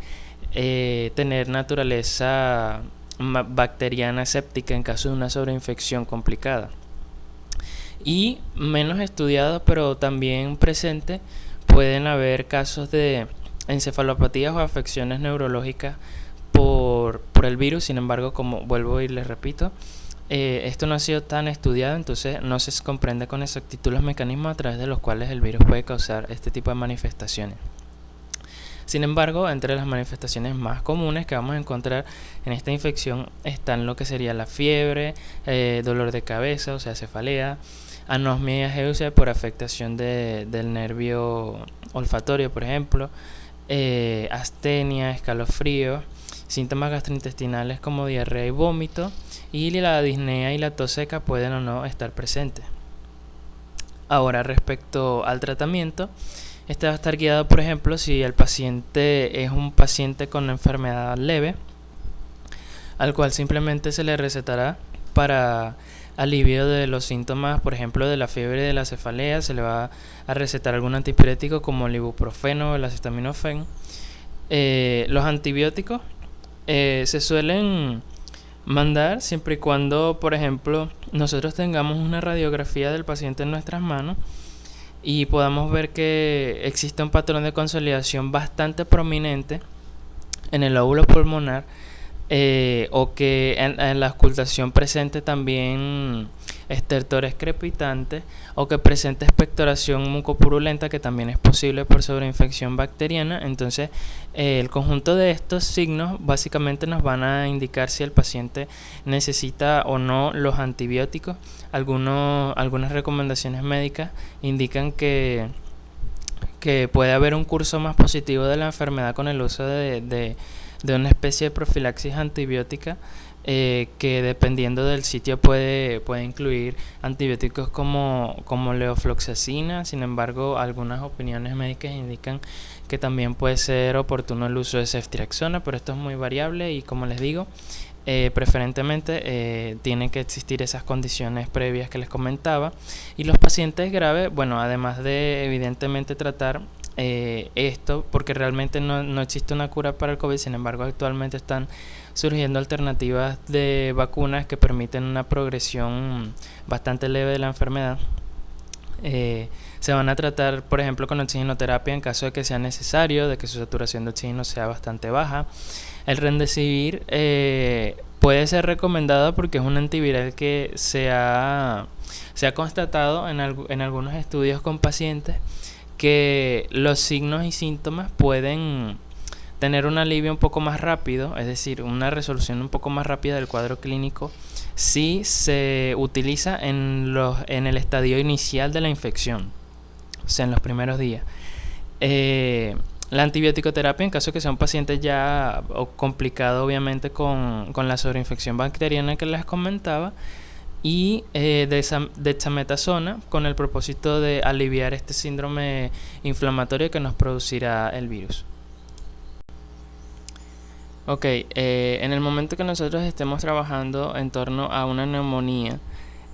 tener naturaleza bacteriana séptica en caso de una sobreinfección complicada. Y menos estudiado, pero también presente, pueden haber casos de encefalopatías o afecciones neurológicas por el virus. Sin embargo, como vuelvo y les repito, esto no ha sido tan estudiado, entonces no se comprende con exactitud los mecanismos a través de los cuales el virus puede causar este tipo de manifestaciones. Sin embargo, entre las manifestaciones más comunes que vamos a encontrar en esta infección están lo que sería la fiebre, dolor de cabeza, o sea, cefalea, anosmia y ageusia por afectación del nervio olfatorio, por ejemplo, astenia, escalofrío, síntomas gastrointestinales como diarrea y vómito, y la disnea y la tos seca pueden o no estar presentes. Ahora, respecto al tratamiento, este va a estar guiado, por ejemplo, si el paciente es un paciente con enfermedad leve, al cual simplemente se le recetará para alivio de los síntomas, por ejemplo, de la fiebre y de la cefalea. Se le va a recetar algún antipirético como el ibuprofeno o el acetaminofén. Los antibióticos se suelen mandar siempre y cuando, por ejemplo, nosotros tengamos una radiografía del paciente en nuestras manos y podamos ver que existe un patrón de consolidación bastante prominente en el lóbulo pulmonar, o que en la auscultación presente también estertores crepitantes, o que presente expectoración mucopurulenta, que también es posible por sobreinfección bacteriana. Entonces, el conjunto de estos signos básicamente nos van a indicar si el paciente necesita o no los antibióticos. Algunas recomendaciones médicas indican que puede haber un curso más positivo de la enfermedad con el uso de una especie de profilaxis antibiótica, que dependiendo del sitio puede incluir antibióticos como levofloxacina. Sin embargo, algunas opiniones médicas indican que también puede ser oportuno el uso de ceftriaxona, pero esto es muy variable y, como les digo, preferentemente tienen que existir esas condiciones previas que les comentaba. Y los pacientes graves, bueno, además de evidentemente tratar esto, porque realmente no existe una cura para el COVID. Sin embargo, actualmente están surgiendo alternativas de vacunas que permiten una progresión bastante leve de la enfermedad. Se van a tratar, por ejemplo, con oxigenoterapia en caso de que sea necesario, de que su saturación de oxígeno sea bastante baja. El Remdesivir puede ser recomendado porque es un antiviral que se ha constatado en algunos estudios con pacientes que los signos y síntomas pueden tener un alivio un poco más rápido, es decir, una resolución un poco más rápida del cuadro clínico, si se utiliza en el estadio inicial de la infección, o sea, en los primeros días. La antibiótico-terapia, en caso de que sea un paciente ya complicado, obviamente, con la sobreinfección bacteriana que les comentaba, y dexametasona, con el propósito de aliviar este síndrome inflamatorio que nos producirá el virus. Ok, en el momento que nosotros estemos trabajando en torno a una neumonía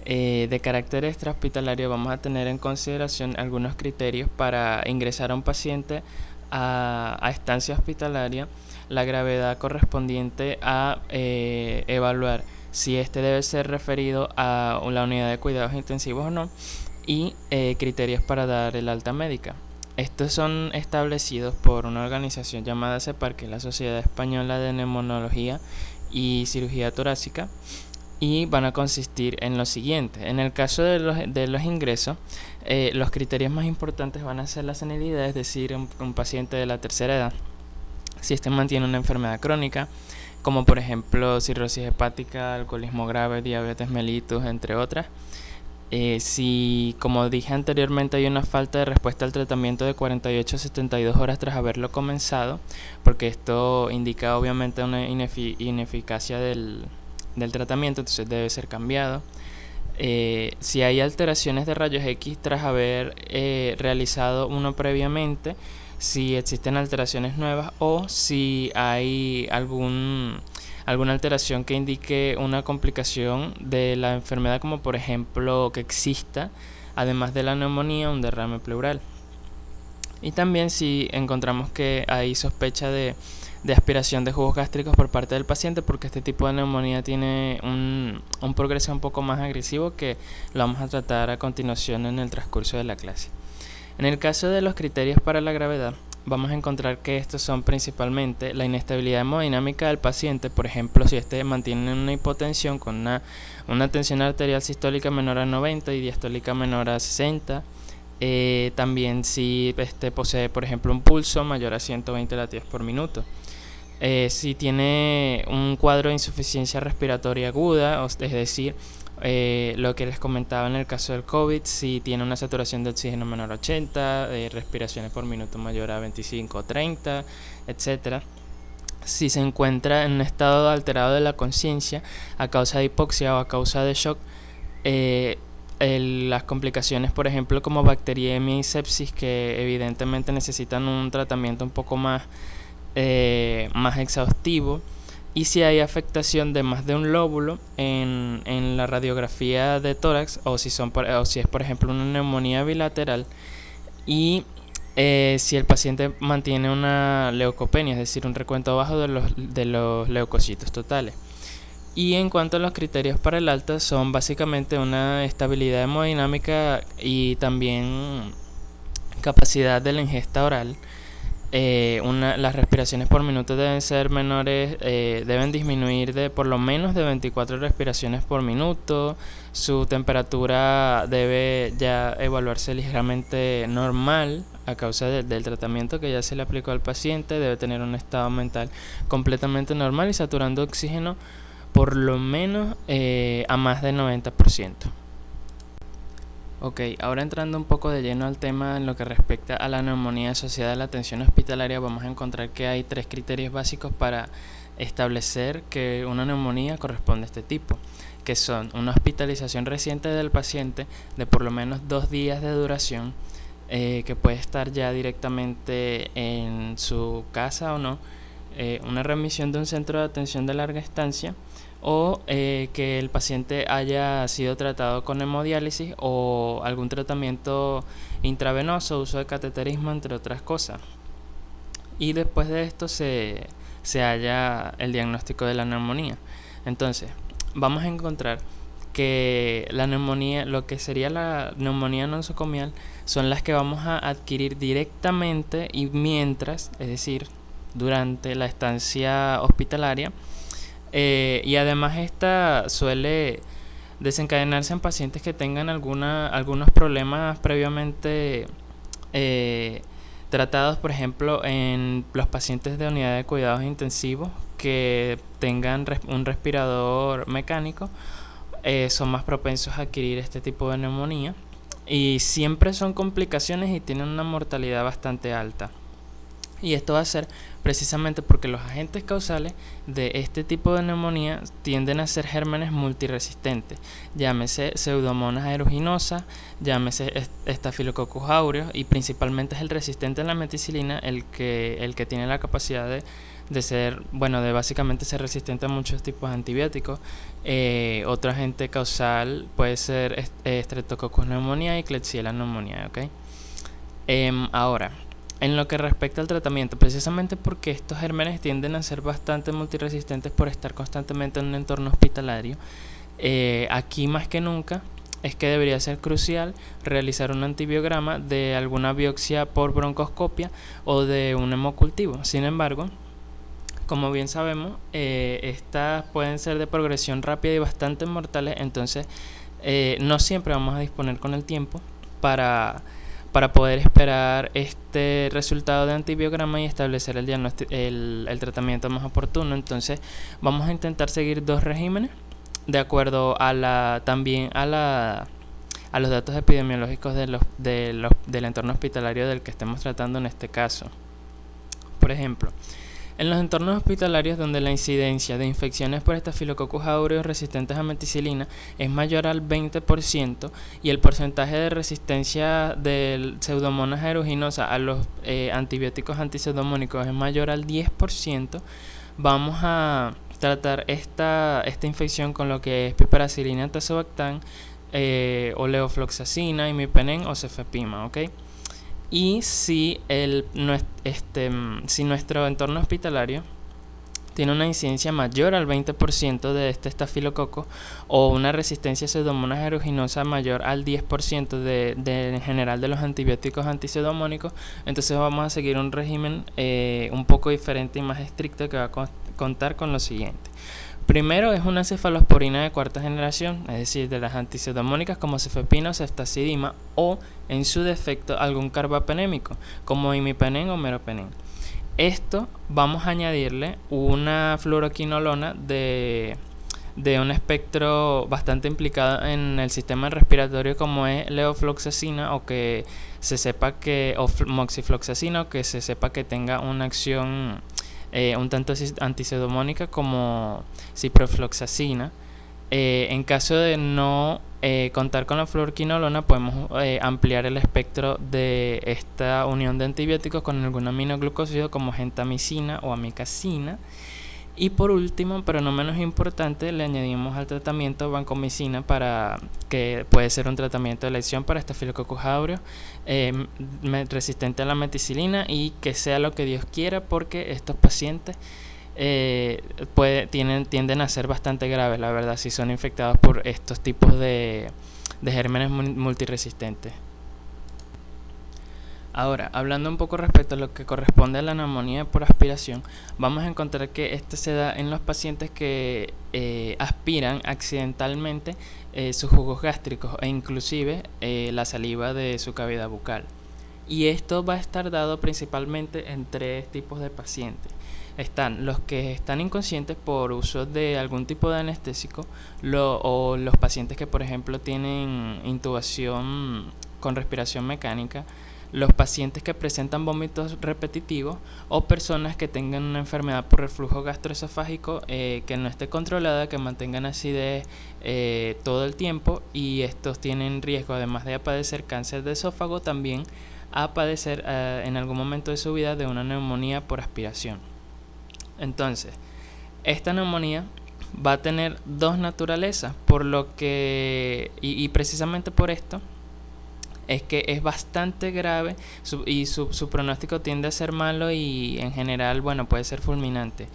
de carácter extrahospitalario, vamos a tener en consideración algunos criterios para ingresar a un paciente a estancia hospitalaria, la gravedad correspondiente a evaluar si este debe ser referido a la unidad de cuidados intensivos o no, y criterios para dar el alta médica. Estos son establecidos por una organización llamada CEPAR, que es la Sociedad Española de Neumonología y Cirugía Torácica, y van a consistir en lo siguiente. En el caso de los ingresos, los criterios más importantes van a ser la senilidad, es decir, un paciente de la tercera edad, si este mantiene una enfermedad crónica, como por ejemplo cirrosis hepática, alcoholismo grave, diabetes mellitus, entre otras. Si, como dije anteriormente, hay una falta de respuesta al tratamiento de 48 a 72 horas tras haberlo comenzado, porque esto indica obviamente una ineficacia del tratamiento, entonces debe ser cambiado. Si hay alteraciones de rayos X tras haber realizado uno previamente, si existen alteraciones nuevas, o si hay alguna alteración que indique una complicación de la enfermedad, como por ejemplo que exista, además de la neumonía, un derrame pleural. Y también si encontramos que hay sospecha de aspiración de jugos gástricos por parte del paciente, porque este tipo de neumonía tiene un progreso un poco más agresivo, que lo vamos a tratar a continuación en el transcurso de la clase. En el caso de los criterios para la gravedad, vamos a encontrar que estos son principalmente la inestabilidad hemodinámica del paciente. Por ejemplo, si este mantiene una hipotensión con una tensión arterial sistólica menor a 90 y diastólica menor a 60. También si posee, por ejemplo, un pulso mayor a 120 latidos por minuto. Si tiene un cuadro de insuficiencia respiratoria aguda, es decir, lo que les comentaba en el caso del COVID, si tiene una saturación de oxígeno menor a 80, respiraciones por minuto mayor a 25 o 30, etc. Si se encuentra en un estado alterado de la conciencia a causa de hipoxia o a causa de shock, las complicaciones, por ejemplo, como bacteriemia y sepsis, que evidentemente necesitan un tratamiento un poco más exhaustivo, y si hay afectación de más de un lóbulo en la radiografía de tórax, o si es por ejemplo una neumonía bilateral, y si el paciente mantiene una leucopenia, es decir, un recuento bajo de los leucocitos totales. Y en cuanto a los criterios para el alta, son básicamente una estabilidad hemodinámica y también capacidad de la ingesta oral. Las respiraciones por minuto deben ser menores, deben disminuir de por lo menos de 24 respiraciones por minuto. Su temperatura debe ya evaluarse ligeramente normal a causa del tratamiento que ya se le aplicó al paciente. Debe tener un estado mental completamente normal y saturando oxígeno por lo menos a más del 90%. Ok, ahora entrando un poco de lleno al tema en lo que respecta a la neumonía asociada a la atención hospitalaria, vamos a encontrar que hay 3 criterios básicos para establecer que una neumonía corresponde a este tipo, que son una hospitalización reciente del paciente de por lo menos 2 días de duración, que puede estar ya directamente en su casa o no, una remisión de un centro de atención de larga estancia, o que el paciente haya sido tratado con hemodiálisis o algún tratamiento intravenoso, uso de cateterismo, entre otras cosas. Y después de esto se halla el diagnóstico de la neumonía. Entonces, vamos a encontrar que la neumonía, lo que sería la neumonía nosocomial, son las que vamos a adquirir directamente y mientras, es decir, durante la estancia hospitalaria. Y además esta suele desencadenarse en pacientes que tengan algunos problemas previamente tratados, por ejemplo, en los pacientes de unidad de cuidados intensivos que tengan un respirador mecánico, son más propensos a adquirir este tipo de neumonía y siempre son complicaciones y tienen una mortalidad bastante alta. Y esto va a ser precisamente porque los agentes causales de este tipo de neumonía tienden a ser gérmenes multiresistentes, llámese Pseudomonas aeruginosa, llámese Staphylococcus aureus, y principalmente es el resistente a la meticilina el que tiene la capacidad de ser, bueno, de básicamente ser resistente a muchos tipos de antibióticos. Otro agente causal puede ser Streptococcus pneumoniae y Klebsiella pneumoniae, ¿ok? Ahora, en lo que respecta al tratamiento, precisamente porque estos gérmenes tienden a ser bastante multiresistentes por estar constantemente en un entorno hospitalario, aquí más que nunca es que debería ser crucial realizar un antibiograma de alguna biopsia por broncoscopia o de un hemocultivo. Sin embargo, como bien sabemos, estas pueden ser de progresión rápida y bastante mortales, entonces no siempre vamos a disponer con el tiempo para poder esperar este resultado de antibiograma y establecer el tratamiento más oportuno. Entonces vamos a intentar seguir 2 regímenes de acuerdo a los datos epidemiológicos del entorno hospitalario del que estemos tratando en este caso. Por ejemplo, en los entornos hospitalarios donde la incidencia de infecciones por Staphylococcus aureus resistentes a meticilina es mayor al 20% y el porcentaje de resistencia del Pseudomonas aeruginosa a los antibióticos antipseudomónicos es mayor al 10%, vamos a tratar esta infección con lo que es piperacilina, tazobactam, o levofloxacina, imipenem o cefepima, ¿ok? Y si nuestro entorno hospitalario tiene una incidencia mayor al 20% de este estafilococo o una resistencia a Pseudomonas aeruginosa mayor al 10% en general de los antibióticos antipseudomónicos, entonces vamos a seguir un régimen un poco diferente y más estricto que va a contar con lo siguiente. Primero es una cefalosporina de 4ª generación, es decir, de las antipseudomónicas como cefepina o ceftazidima, o en su defecto algún carbapenémico como imipenem o meropenem. Esto vamos a añadirle una fluoroquinolona de un espectro bastante implicado en el sistema respiratorio como es levofloxacina o moxifloxacina, o que se sepa que tenga una acción un tanto antipseudomónica como ciprofloxacina. En caso de no contar con la fluoroquinolona, podemos ampliar el espectro de esta unión de antibióticos con algún aminoglucósido como gentamicina o amicacina. Y por último, pero no menos importante, le añadimos al tratamiento vancomicina, para que puede ser un tratamiento de elección para Staphylococcus aureus, resistente a la meticilina, y que sea lo que Dios quiera, porque estos pacientes tienden a ser bastante graves, la verdad, si son infectados por estos tipos de gérmenes multiresistentes. Ahora, hablando un poco respecto a lo que corresponde a la neumonía por aspiración, vamos a encontrar que este se da en los pacientes que aspiran accidentalmente sus jugos gástricos e inclusive la saliva de su cavidad bucal. Y esto va a estar dado principalmente en tres tipos de pacientes. Están los que están inconscientes por uso de algún tipo de anestésico, o los pacientes que, por ejemplo, tienen intubación con respiración mecánica, los pacientes que presentan vómitos repetitivos, o personas que tengan una enfermedad por reflujo gastroesofágico que no esté controlada, que mantengan acidez todo el tiempo, y estos tienen riesgo, además de padecer cáncer de esófago, también a padecer en algún momento de su vida de una neumonía por aspiración. Entonces, esta neumonía va a tener dos naturalezas, por lo que, y precisamente por esto, es que es bastante grave y su pronóstico tiende a ser malo, y en general, bueno, puede ser fulminante.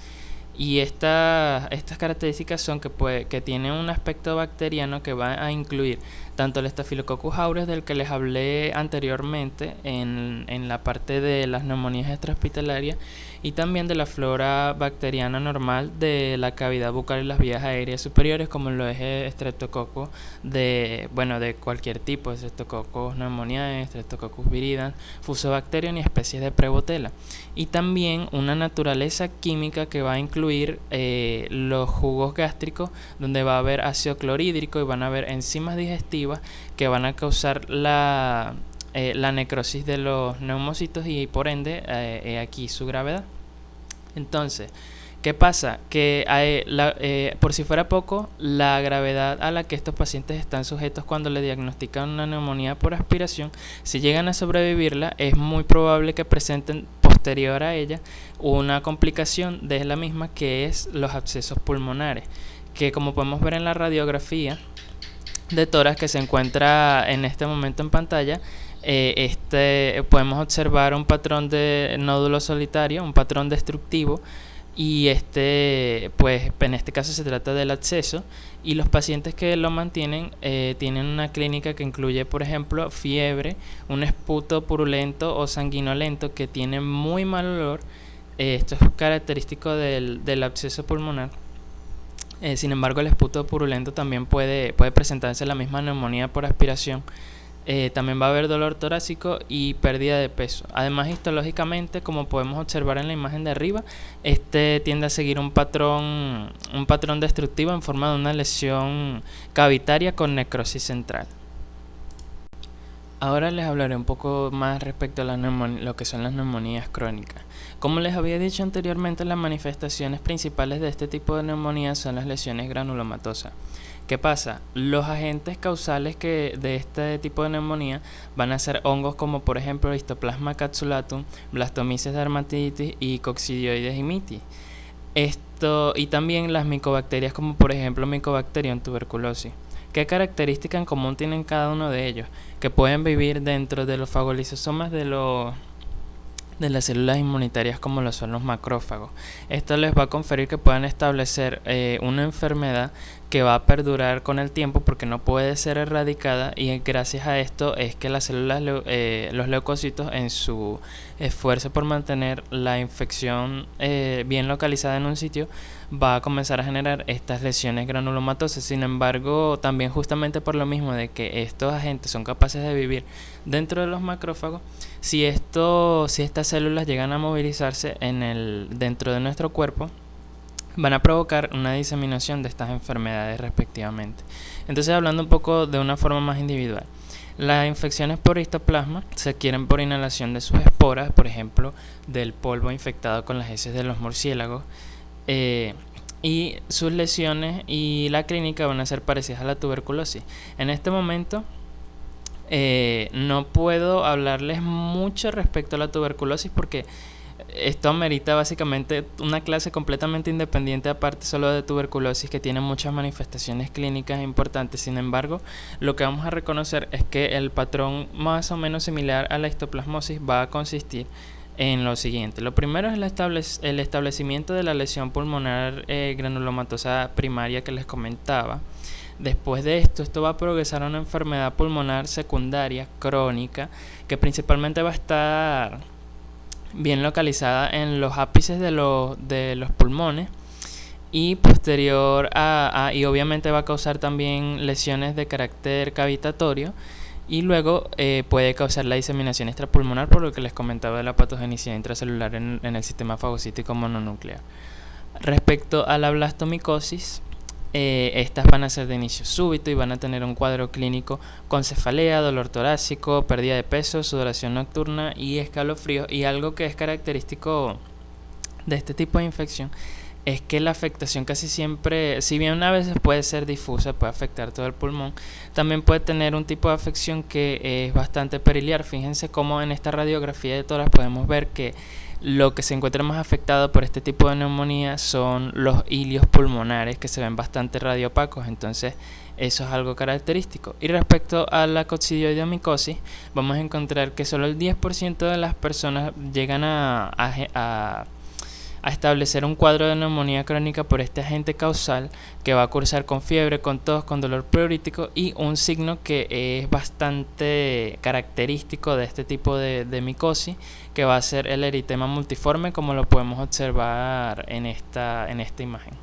Y estas características son que tiene un aspecto bacteriano que va a incluir tanto el Staphylococcus aureus, del que les hablé anteriormente en la parte de las neumonías extrahospitalarias, y también de la flora bacteriana normal de la cavidad bucal y las vías aéreas superiores, como lo es el Streptococcus de cualquier tipo, Streptococcus pneumoniae, Streptococcus viridans, Fusobacterium y especies de Prevotella. Y también una naturaleza química que va a incluir los jugos gástricos, donde va a haber ácido clorhídrico y van a haber enzimas digestivas que van a causar la necrosis de los neumocitos, y por ende aquí su gravedad. Entonces, ¿qué pasa? Que por si fuera poco, la gravedad a la que estos pacientes están sujetos cuando le diagnostican una neumonía por aspiración, si llegan a sobrevivirla, es muy probable que presenten posterior a ella una complicación de la misma, que es los abscesos pulmonares, que como podemos ver en la radiografía de tórax que se encuentra en este momento en pantalla, podemos observar un patrón de nódulo solitario, un patrón destructivo, y pues en este caso se trata del absceso, y los pacientes que lo mantienen tienen una clínica que incluye, por ejemplo, fiebre, un esputo purulento o sanguinolento que tiene muy mal olor. Esto es característico del absceso pulmonar. Sin embargo, el esputo purulento también puede presentarse la misma neumonía por aspiración. También va a haber dolor torácico y pérdida de peso. Además, histológicamente, como podemos observar en la imagen de arriba, tiende a seguir un patrón destructivo en forma de una lesión cavitaria con necrosis central. Ahora les hablaré un poco más respecto a lo que son las neumonías crónicas. Como les había dicho anteriormente, las manifestaciones principales de este tipo de neumonía son las lesiones granulomatosas. ¿Qué pasa? Los agentes causales de este tipo de neumonía van a ser hongos como, por ejemplo, Histoplasma capsulatum, Blastomyces dermatitis y Coccidioides imitis. Y también las micobacterias como, por ejemplo, Mycobacterium tuberculosis. ¿Qué característica en común tienen cada uno de ellos? Que pueden vivir dentro de los fagolisosomas de las células inmunitarias, como lo son los macrófagos. Esto les va a conferir que puedan establecer una enfermedad que va a perdurar con el tiempo, porque no puede ser erradicada, y gracias a esto es que las células, los leucocitos, en su esfuerzo por mantener la infección bien localizada en un sitio, va a comenzar a generar estas lesiones granulomatosas. Sin embargo, también justamente por lo mismo de que estos agentes son capaces de vivir dentro de los macrófagos, si estas células llegan a movilizarse dentro de nuestro cuerpo, van a provocar una diseminación de estas enfermedades respectivamente. Entonces, hablando un poco de una forma más individual, las infecciones por histoplasma se adquieren por inhalación de sus esporas, por ejemplo, del polvo infectado con las heces de los murciélagos, y sus lesiones y la clínica van a ser parecidas a la tuberculosis. En este momento no puedo hablarles mucho respecto a la tuberculosis, porque esto amerita básicamente una clase completamente independiente aparte solo de tuberculosis, que tiene muchas manifestaciones clínicas importantes. Sin embargo, lo que vamos a reconocer es que el patrón más o menos similar a la histoplasmosis va a consistir en lo siguiente. Lo primero es el establecimiento de la lesión pulmonar granulomatosa primaria que les comentaba. Después de esto va a progresar a una enfermedad pulmonar secundaria crónica, que principalmente va a estar bien localizada en los ápices de los pulmones, y posterior y obviamente va a causar también lesiones de carácter cavitatorio, y luego puede causar la diseminación extrapulmonar, por lo que les comentaba de la patogenicidad intracelular en el sistema fagocítico mononuclear. Respecto a la blastomicosis, estas van a ser de inicio súbito y van a tener un cuadro clínico con cefalea, dolor torácico, pérdida de peso, sudoración nocturna y escalofríos. Y algo que es característico de este tipo de infección es que la afectación casi siempre, si bien a veces puede ser difusa, puede afectar todo el pulmón, también puede tener un tipo de afección que es bastante periliar. Fíjense cómo en esta radiografía de tórax podemos ver que lo que se encuentra más afectado por este tipo de neumonía son los hilios pulmonares, que se ven bastante radiopacos. Entonces eso es algo característico. Y respecto a la coccidioidomicosis, vamos a encontrar que solo el 10% de las personas llegan a establecer un cuadro de neumonía crónica por este agente causal, que va a cursar con fiebre, con tos, con dolor pleurítico y un signo que es bastante característico de este tipo de micosis, que va a ser el eritema multiforme, como lo podemos observar en esta imagen.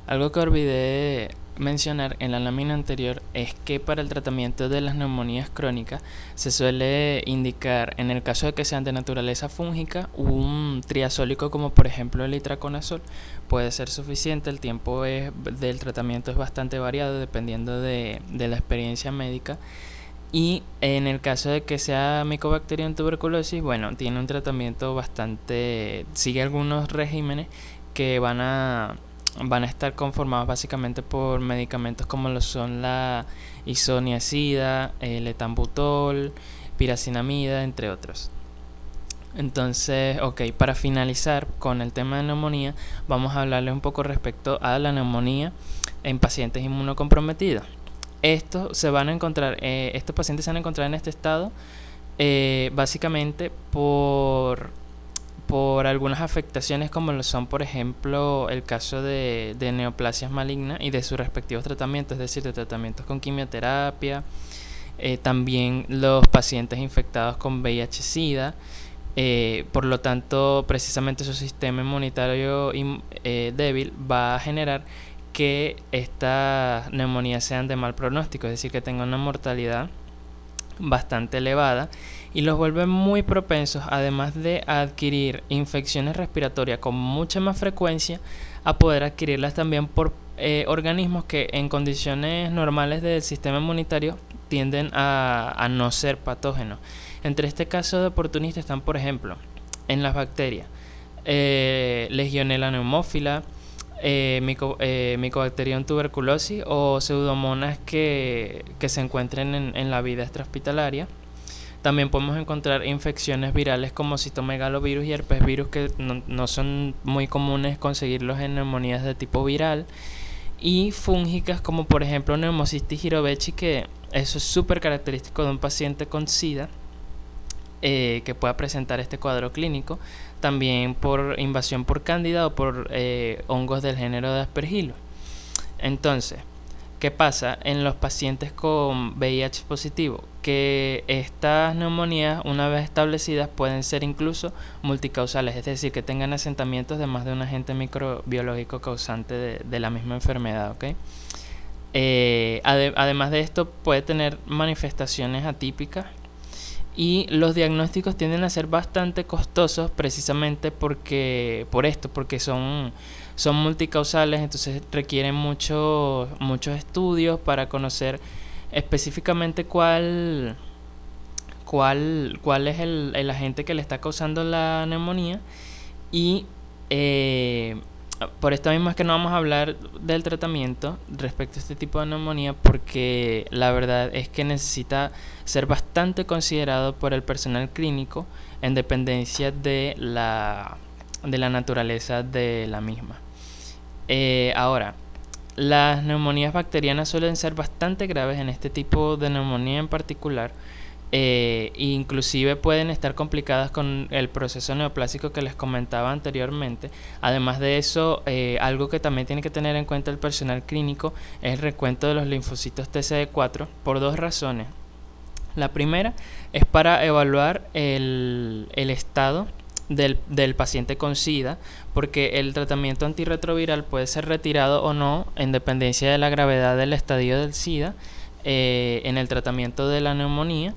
Algo que olvidé mencionar en la lámina anterior es que para el tratamiento de las neumonías crónicas se suele indicar, en el caso de que sean de naturaleza fúngica, un triazólico como por ejemplo el itraconazol. Puede ser suficiente. El tiempo del tratamiento es bastante variado dependiendo de la experiencia médica. Y en el caso de que sea Mycobacterium tuberculosis, bueno, tiene un tratamiento sigue algunos regímenes que van a estar conformados básicamente por medicamentos como lo son la isoniazida, el etambutol, piracinamida, entre otros. Entonces, para finalizar con el tema de neumonía, vamos a hablarles un poco respecto a la neumonía en pacientes inmunocomprometidos. Estos pacientes se van a encontrar en este estado básicamente por algunas afectaciones, como lo son por ejemplo el caso de neoplasias malignas y de sus respectivos tratamientos, es decir, de tratamientos con quimioterapia, también los pacientes infectados con VIH-Sida. Por lo tanto, precisamente su sistema inmunitario débil va a generar que estas neumonías sean de mal pronóstico, es decir, que tengan una mortalidad bastante elevada, y los vuelve muy propensos, además de adquirir infecciones respiratorias con mucha más frecuencia, a poder adquirirlas también por organismos que en condiciones normales del sistema inmunitario tienden a no ser patógenos. Entre este caso de oportunistas están, por ejemplo, en las bacterias Legionella pneumófila, Mycobacterium tuberculosis o pseudomonas que se encuentren en la vida extrahospitalaria. También podemos encontrar infecciones virales como citomegalovirus y herpes virus, que no son muy comunes conseguirlos en neumonías de tipo viral. Y fúngicas como por ejemplo Pneumocystis jirovecii, que eso es súper característico de un paciente con SIDA, que pueda presentar este cuadro clínico. También por invasión por cándida o por hongos del género de Aspergillus. Entonces, ¿qué pasa en los pacientes con VIH positivo? Que estas neumonías, una vez establecidas, pueden ser incluso multicausales, es decir, que tengan asentamientos de más de un agente microbiológico causante de la misma enfermedad, ¿ok? Además de esto, puede tener manifestaciones atípicas, y los diagnósticos tienden a ser bastante costosos precisamente porque son multicausales. Entonces requieren muchos estudios para conocer específicamente cuál es el agente que le está causando la neumonía, y Por esto mismo es que no vamos a hablar del tratamiento respecto a este tipo de neumonía, porque la verdad es que necesita ser bastante considerado por el personal clínico en dependencia de la naturaleza de la misma. Ahora, las neumonías bacterianas suelen ser bastante graves en este tipo de neumonía en particular. Inclusive pueden estar complicadas con el proceso neoplásico que les comentaba anteriormente. Además de eso, algo que también tiene que tener en cuenta el personal clínico es el recuento de los linfocitos TCD4 por dos razones. La primera es para evaluar el estado del paciente con SIDA, porque el tratamiento antirretroviral puede ser retirado o no en dependencia de la gravedad del estadio del SIDA en el tratamiento de la neumonía.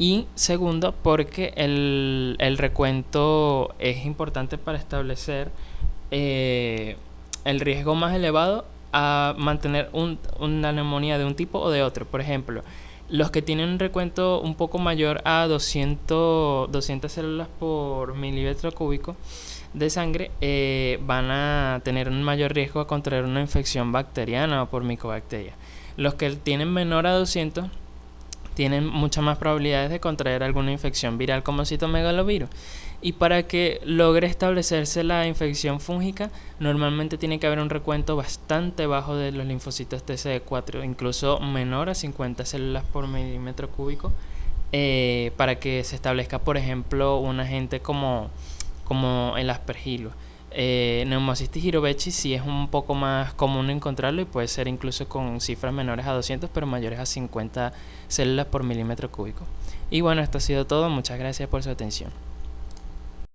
Y segundo, porque el recuento es importante para establecer el riesgo más elevado a mantener una neumonía de un tipo o de otro. Por ejemplo, los que tienen un recuento un poco mayor a 200 células por milímetro cúbico de sangre van a tener un mayor riesgo a contraer una infección bacteriana o por micobacteria. Los que tienen menor a 200 tienen muchas más probabilidades de contraer alguna infección viral como citomegalovirus. Y para que logre establecerse la infección fúngica, normalmente tiene que haber un recuento bastante bajo de los linfocitos TCD4, incluso menor a 50 células por milímetro cúbico, para que se establezca, por ejemplo, un agente como el aspergilo. Pneumocystis jirovecii sí es un poco más común encontrarlo y puede ser incluso con cifras menores a 200 pero mayores a 50 células por milímetro cúbico. Y bueno, esto ha sido todo. Muchas gracias por su atención.